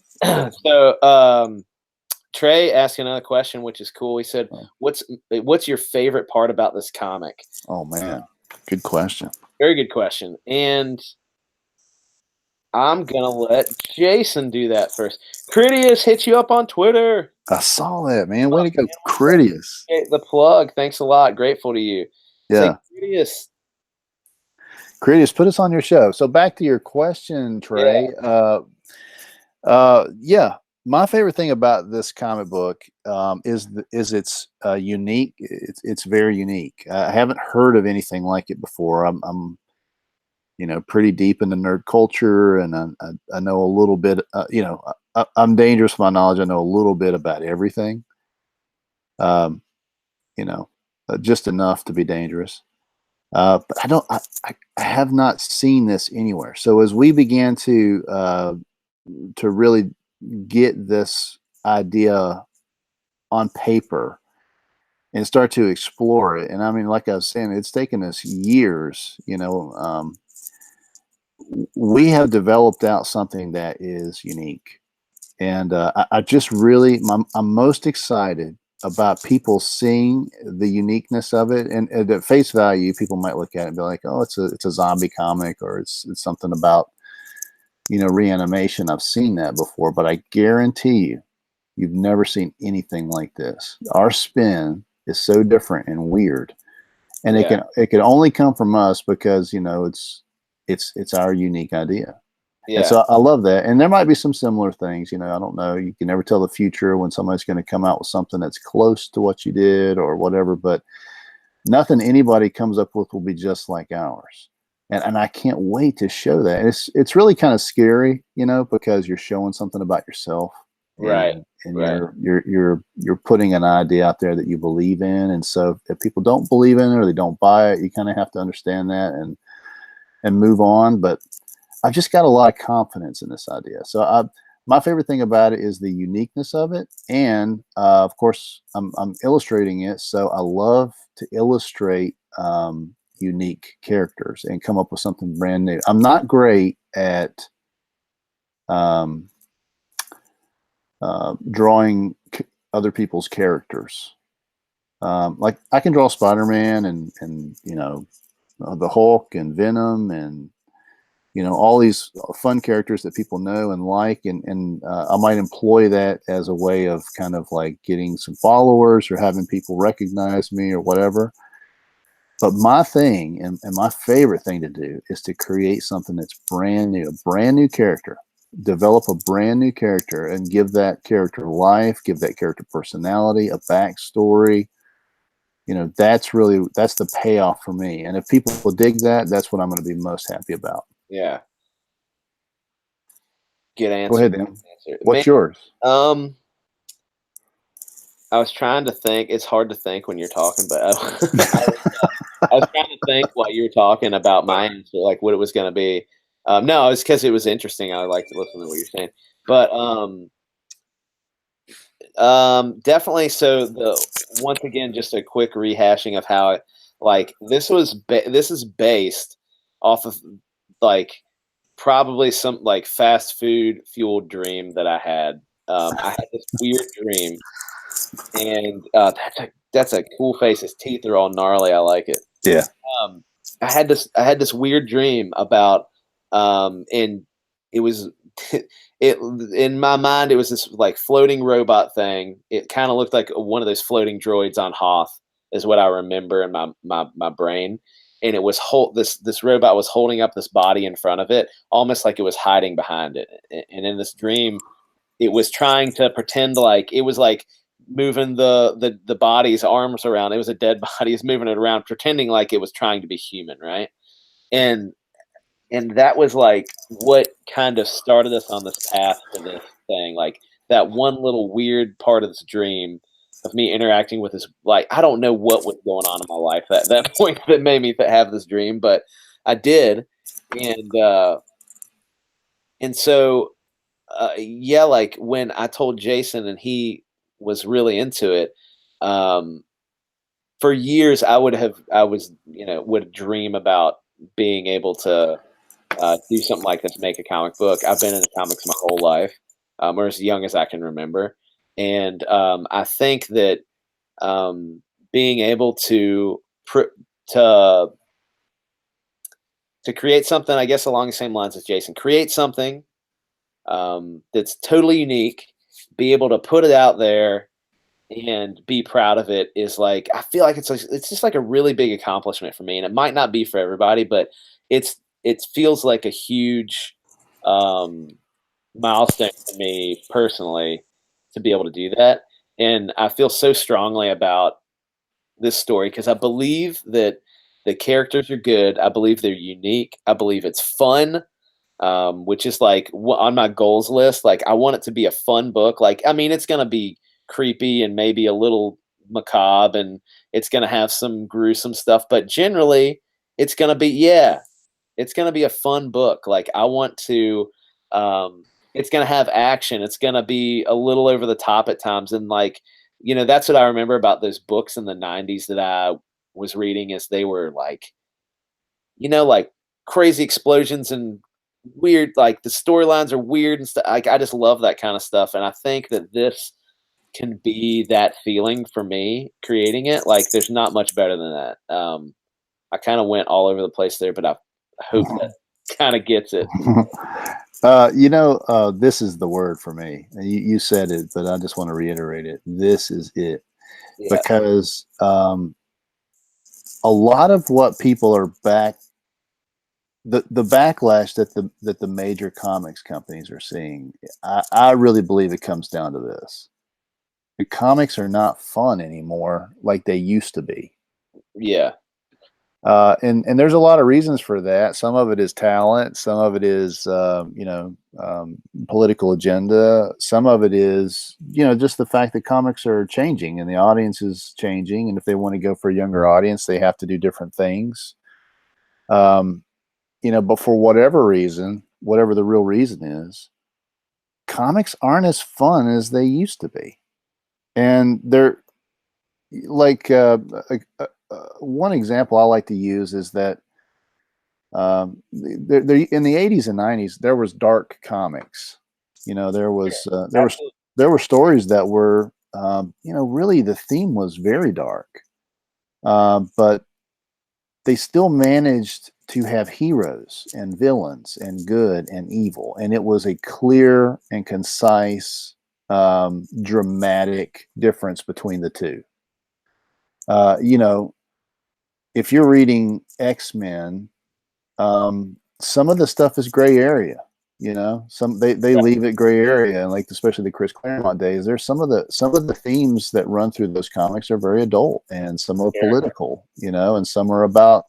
So Trey asked another question, which is cool. He said, what's your favorite part about this comic? Oh man, good question. Very good question. And I'm gonna let Jason do that first. Cridious hit you up on Twitter. I saw that, man. Way to go, Cridious. The plug. Thanks a lot. Grateful to you. Yeah. Cridious, put us on your show. So back to your question, Trey. Yeah. my favorite thing about this comic book is it's unique. It's very unique. I haven't heard of anything like it before. I'm pretty deep in the nerd culture, and I know a little bit. I'm dangerous with my knowledge. I know a little bit about everything. Um, just enough to be dangerous. But I don't. I have not seen this anywhere. So as we began to really get this idea on paper and start to explore it, and I mean, like I was saying, it's taken us years. We have developed out something that is unique, and I just really, I'm most excited about people seeing the uniqueness of it. And at face value, people might look at it and be like, "Oh, it's a zombie comic, or it's something about reanimation." I've seen that before, but I guarantee you've never seen anything like this. Our spin is so different and weird, and Yeah. it can only come from us because it's our unique idea. And Yeah. so I love that. And there might be some similar things. I don't know. You can never tell the future when somebody's going to come out with something that's close to what you did or whatever, but nothing anybody comes up with will be just like ours. And I can't wait to show that. It's really kind of scary, because you're showing something about yourself, Right. and Right. you're putting an idea out there that you believe in. And so if people don't believe in it or they don't buy it, you kind of have to understand that and move on. But I've just got a lot of confidence in this idea. So my favorite thing about it is the uniqueness of it, and of course, I'm illustrating it, so I love to illustrate unique characters and come up with something brand new. I'm not great at um, drawing other people's characters. Like I can draw Spider-Man and the Hulk and Venom and all these fun characters that people know and like, and I might employ that as a way of kind of like getting some followers or having people recognize me or whatever. But my thing and my favorite thing to do is to create something that's brand new, a brand new character, develop a brand new character and give that character life, give that character personality, a backstory. That's the payoff for me. And if people dig that, that's what I'm going to be most happy about. Yeah. Good Go answer. ahead, then. Man, What's yours? um, I was trying to think. It's hard to think when you're talking, but I was trying to think while you were talking about my answer, like what it was going to be. No, it's because it was interesting. I like to listen to what you're saying, but definitely. So once again, just a quick rehashing of how like this is based off of like probably some like fast food fueled dream that I had. I had this weird dream, and that's a cool face. His teeth are all gnarly. I like it. Yeah. Um, I had this weird dream about and it was it in my mind it was this like floating robot thing. It kind of looked like one of those floating droids on Hoth is what I remember in my brain. And it was this robot was holding up this body in front of it, almost like it was hiding behind it. And in this dream, it was trying to pretend like it was like moving the body's arms around. It was a dead body. It's moving it around, pretending like it was trying to be human, right? And that was like what kind of started us on this path to this thing. Like that one little weird part of this dream of me interacting with this. Like I don't know what was going on in my life at that point that made me have this dream, but I did, and so yeah, like when I told Jason and he was really into it, um, for years I was, would dream about being able to do something like this, make a comic book. I've been into comics my whole life, or as young as I can remember. And I think that um, being able to to create something, I guess, along the same lines as Jason, create something that's totally unique, be able to put it out there and be proud of it is like I feel like it's just like a really big accomplishment for me, and it might not be for everybody, but it feels like a huge um, milestone for me personally to be able to do that. And I feel so strongly about this story because I believe that the characters are good. I believe they're unique. I believe it's fun, which is like on my goals list. Like, I want it to be a fun book. Like, I mean, it's going to be creepy and maybe a little macabre and it's going to have some gruesome stuff, but generally, it's going to be, yeah, it's going to be a fun book. Like, I want to, it's going to have action. It's going to be a little over the top at times. And like, that's what I remember about those books in the 90s that I was reading is they were like, like crazy explosions and weird, like the storylines are weird and stuff. Like, I just love that kind of stuff. And I think that this can be that feeling for me creating it. Like, there's not much better than that. I kind of went all over the place there, but I hope that kind of gets it. This is the word for me. You said it, but I just want to reiterate it. This is it. Yeah. Because a lot of what people are the backlash that the major comics companies are seeing, I really believe it comes down to this. The comics are not fun anymore like they used to be. Yeah. And there's a lot of reasons for that. Some of it is talent. Some of it is, political agenda. Some of it is, just the fact that comics are changing and the audience is changing. And if they want to go for a younger audience, they have to do different things. But for whatever reason, whatever the real reason is, comics aren't as fun as they used to be. And they're like, one example I like to use is that there in the 80s and 90s there was dark comics. There was there were stories that were really the theme was very dark, but they still managed to have heroes and villains and good and evil, and it was a clear and concise, dramatic difference between the two. If you're reading X-Men, some of the stuff is gray area. Some they leave it gray area, and like especially the Chris Claremont days, there's some of the themes that run through those comics are very adult, and some are political, and some are about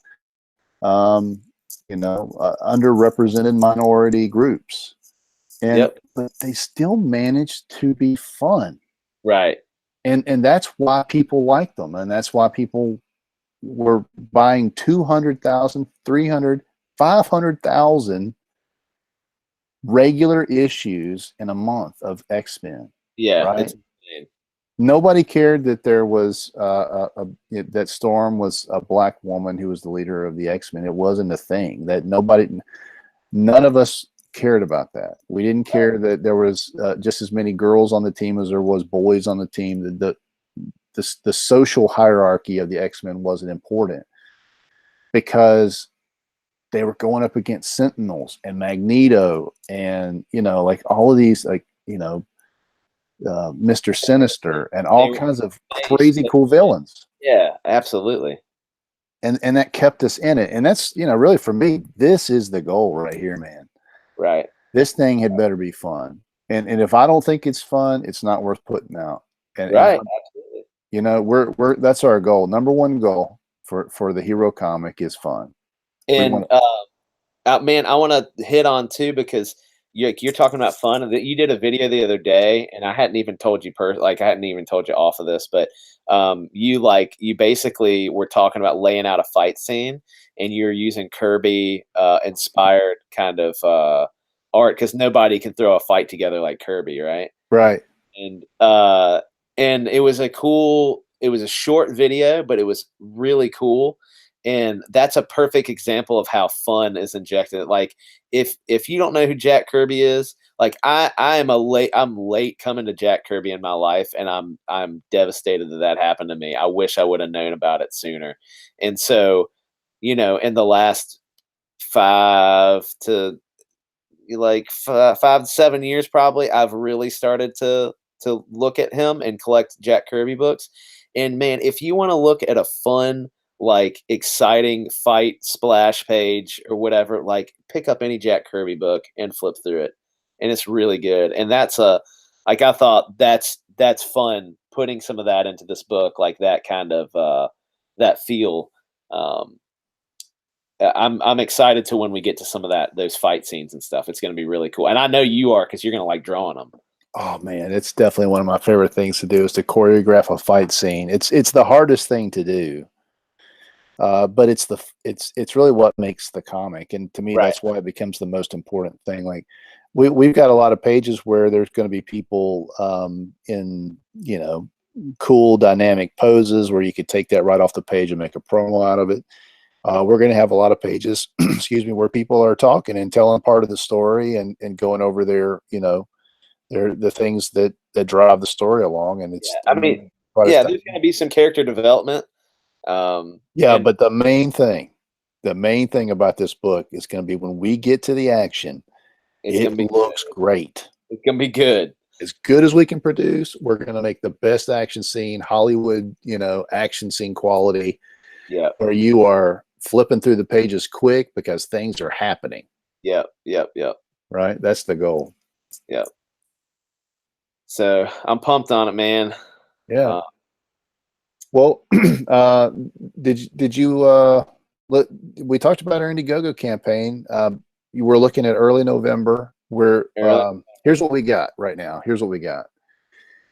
underrepresented minority groups, and but they still manage to be fun, right? And that's why people like them, and that's why people were buying 200,000, 300, 500,000 regular issues in a month of X-Men. Yeah, right? it's insane. Nobody cared that there was that Storm was a black woman who was the leader of the X-Men. It wasn't a thing that none of us cared about that. We didn't care that there was just as many girls on the team as there was boys on the team. The social hierarchy of the X-Men wasn't important because they were going up against Sentinels and Magneto and like all of these Mr. Sinister and all kinds of crazy cool villains. Yeah, absolutely. And that kept us in it. And that's really for me, this is the goal right here, man. Right. This thing had better be fun. And if I don't think it's fun, it's not worth putting out. And absolutely. We're that's our goal. Number one goal for the HIRO comic is fun. And man, I want to hit on too because you're talking about fun. You did a video the other day, and I hadn't even told you I hadn't even told you off of this, but you basically were talking about laying out a fight scene, and you're using Kirby inspired kind of art because nobody can throw a fight together like Kirby, right? Right. And it was a short video, but it was really cool. And that's a perfect example of how fun is injected. Like if you don't know who Jack Kirby is, like I'm late coming to Jack Kirby in my life, and I'm devastated that happened to me. I wish I would have known about it sooner. And so, in the last 5 to 7 years, probably, I've really started to look at him and collect Jack Kirby books. And man, if you want to look at a fun, like exciting fight splash page or whatever, like pick up any Jack Kirby book and flip through it. and it's really good. And that's a like I thought that's fun putting some of that into this book, like that kind of that feel. Um, I'm excited to when we get to some of those fight scenes and stuff. It's going to be really cool, and I know you are because you're going to like drawing them. Oh man, it's definitely one of my favorite things to do is to choreograph a fight scene. It's the hardest thing to do, but it's really what makes the comic, and to me, Right. that's why it becomes the most important thing. Like we've got a lot of pages where there's going to be people in cool dynamic poses where you could take that right off the page and make a promo out of it. We're going to have a lot of pages, excuse me, where people are talking and telling part of the story and going over their they're the things that drive the story along, and Yeah. it's I mean, quite a yeah, stuff. there's going to be some character development. Yeah, And but the main thing about this book is going to be when we get to the action, it's going it to be looks great. it's going to be good. As good as we can produce, we're going to make the best action scene, Hollywood, action scene quality, Yeah. where you are flipping through the pages quick because things are happening. Yep. Yep. Yep. Right? That's the goal. Yep. So I'm pumped on it, man. Yeah. Uh, Well, did you look? We talked about our Indiegogo campaign. You were looking at early November. Where early- here's what we got right now. Here's what we got.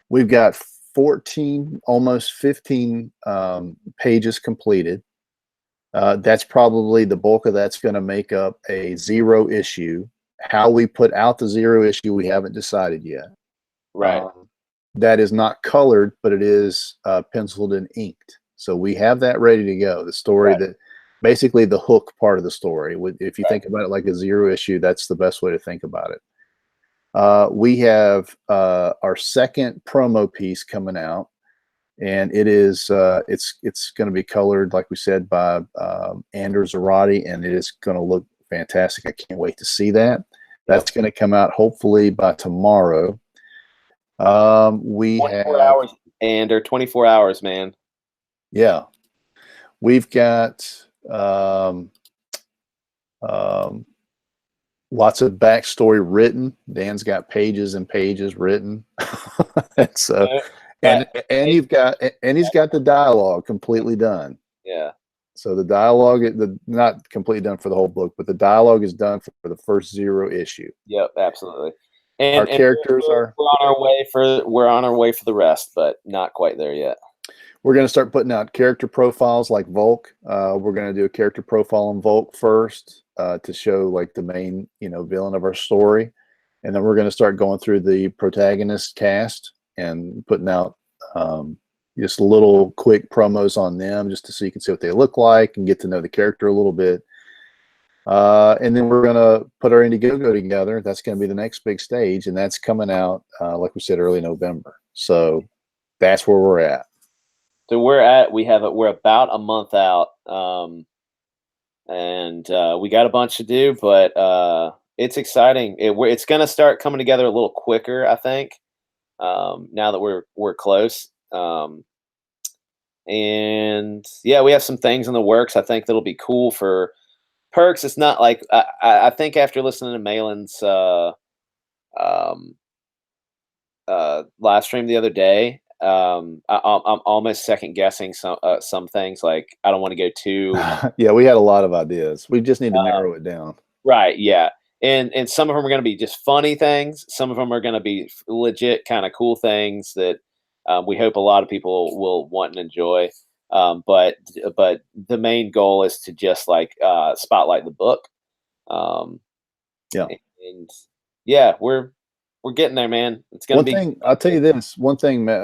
We've got 14, almost 15 pages completed. That's probably the bulk of that's going to make up a 0 issue. How we put out the 0 issue, we haven't decided yet. right. That is not colored, but it is penciled and inked. So we have that ready to go. The story Right. that basically the hook part of the story. If you Right. think about it like a 0 issue, that's the best way to think about it. We have our second promo piece coming out, and it is it's going to be colored, like we said, by Anders Zarate, and it is going to look fantastic. I can't wait to see that. That's going to come out hopefully by tomorrow. We 24 have, hours or 24 hours, man. yeah, we've got um, um, lots of backstory written. Dan's got pages and pages written, and so and he's got the dialogue completely done. Yeah. So the dialogue, not completely done for the whole book, but the dialogue is done for the first 0 issue. Yep. Absolutely. Our And characters are. we're on our way for the rest, but not quite there yet. We're going to start putting out character profiles like Volk. We're going to do a character profile on Volk first to show like the main, villain of our story. And then we're going to start going through the protagonist cast and putting out just little quick promos on them just so you can see what they look like and get to know the character a little bit. And then we're going to put our Indiegogo together. That's going to be the next big stage. And that's coming out, like we said, early November. So that's where we're at. So we're about a month out, and we got a bunch to do, but it's exciting. It's going to start coming together a little quicker, I think. Now that we're close, and yeah, we have some things in the works. I think that'll be cool for perks. It's not like I think after listening to Malin's um, live stream the other day. I'm almost second guessing some things. Like I don't want to go too Yeah, we had a lot of ideas. We just need to narrow it down. right. Yeah, and some of them are going to be just funny things. Some of them are going to be legit kind of cool things that we hope a lot of people will want and enjoy. But the main goal is to just like spotlight the book. Yeah. And yeah, we're getting there, man. It's gonna be One thing I'll tell you this. One thing, Dan,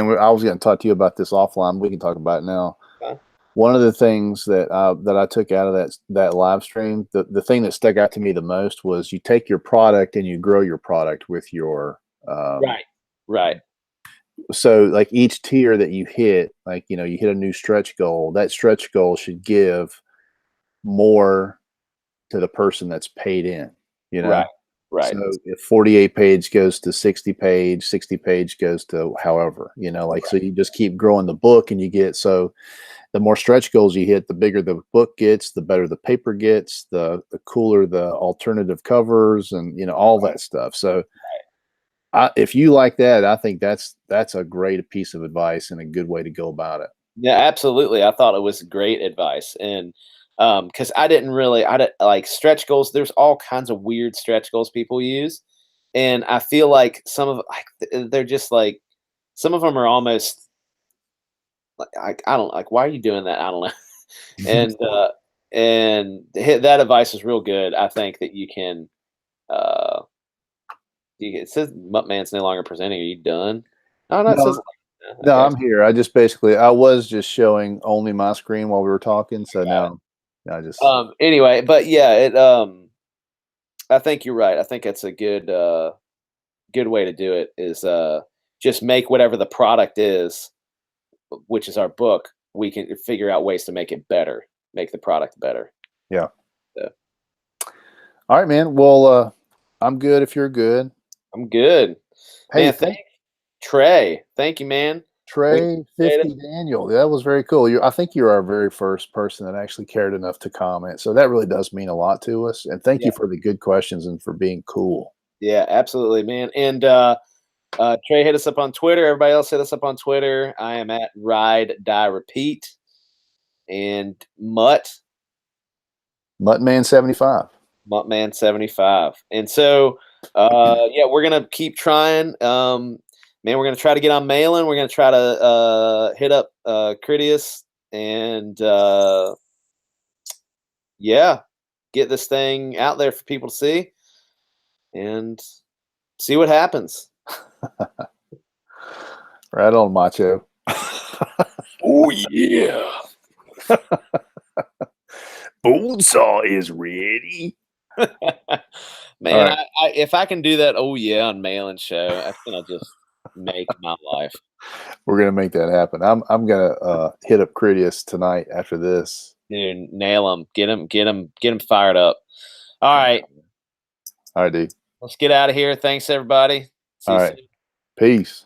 I was going to talk to you about this offline. We can talk about it now. Okay. One of the things that I took out of that live stream, the thing that stuck out to me the most was you take your product and you grow your product with your right. So like each tier that you hit, like you hit a new stretch goal. That stretch goal should give more to the person that's paid in. Right. Right. So if 48 page goes to 60 page, 60 page goes to however, like, so you just keep growing the book and you get, so the more stretch goals you hit, the bigger the book gets, the better the paper gets, the cooler the alternative covers and, all that stuff. So if you like that, I think that's a great piece of advice and a good way to go about it. Yeah, absolutely. I thought it was great advice. And because I didn't really, I didn't like stretch goals. There's all kinds of weird stretch goals people use. And I feel like some of they're just like some of them are almost like I don't like why are you doing that? I don't know. And that advice is real good. I think that you can uh it says Mutt-Man's no longer presenting. Are you done? Oh no, it says No, no, okay. I'm here. I was just showing only my screen while we were talking. So now I just, Anyway, but yeah, I think you're right. I think it's a good way to do it is just make whatever the product is, which is our book, we can figure out ways to make it better, make the product better. yeah. So, All right, man. Well, I'm good if you're good. I'm good. Hey, Man, thank Trey. Thank you, man. Really Trey appreciate it. 50 Daniel. That was very cool. I think you're our very first person that actually cared enough to comment. So that really does mean a lot to us. And thank Yeah. you for the good questions and for being cool. Yeah, absolutely, man. And Trey hit us up on Twitter. Everybody else hit us up on Twitter. I am at Ride Die Repeat. And Mutt-Man 75. Mutt-Man 75. And so yeah, we're gonna keep trying. Man, we're gonna try to get on Malin. We're gonna try to hit up Cridious and yeah, get this thing out there for people to see and see what happens. Right on, Macho. Oh yeah. Bonesaw is ready. All Man, right. if I can do that, oh yeah, on Malin show, that's gonna just make my life. We're gonna make that happen. I'm gonna hit up Cridious tonight after this. Dude, nail them, get them fired up. All right, All right, dude. let's get out of here. Thanks, everybody. See All you right. soon. Peace.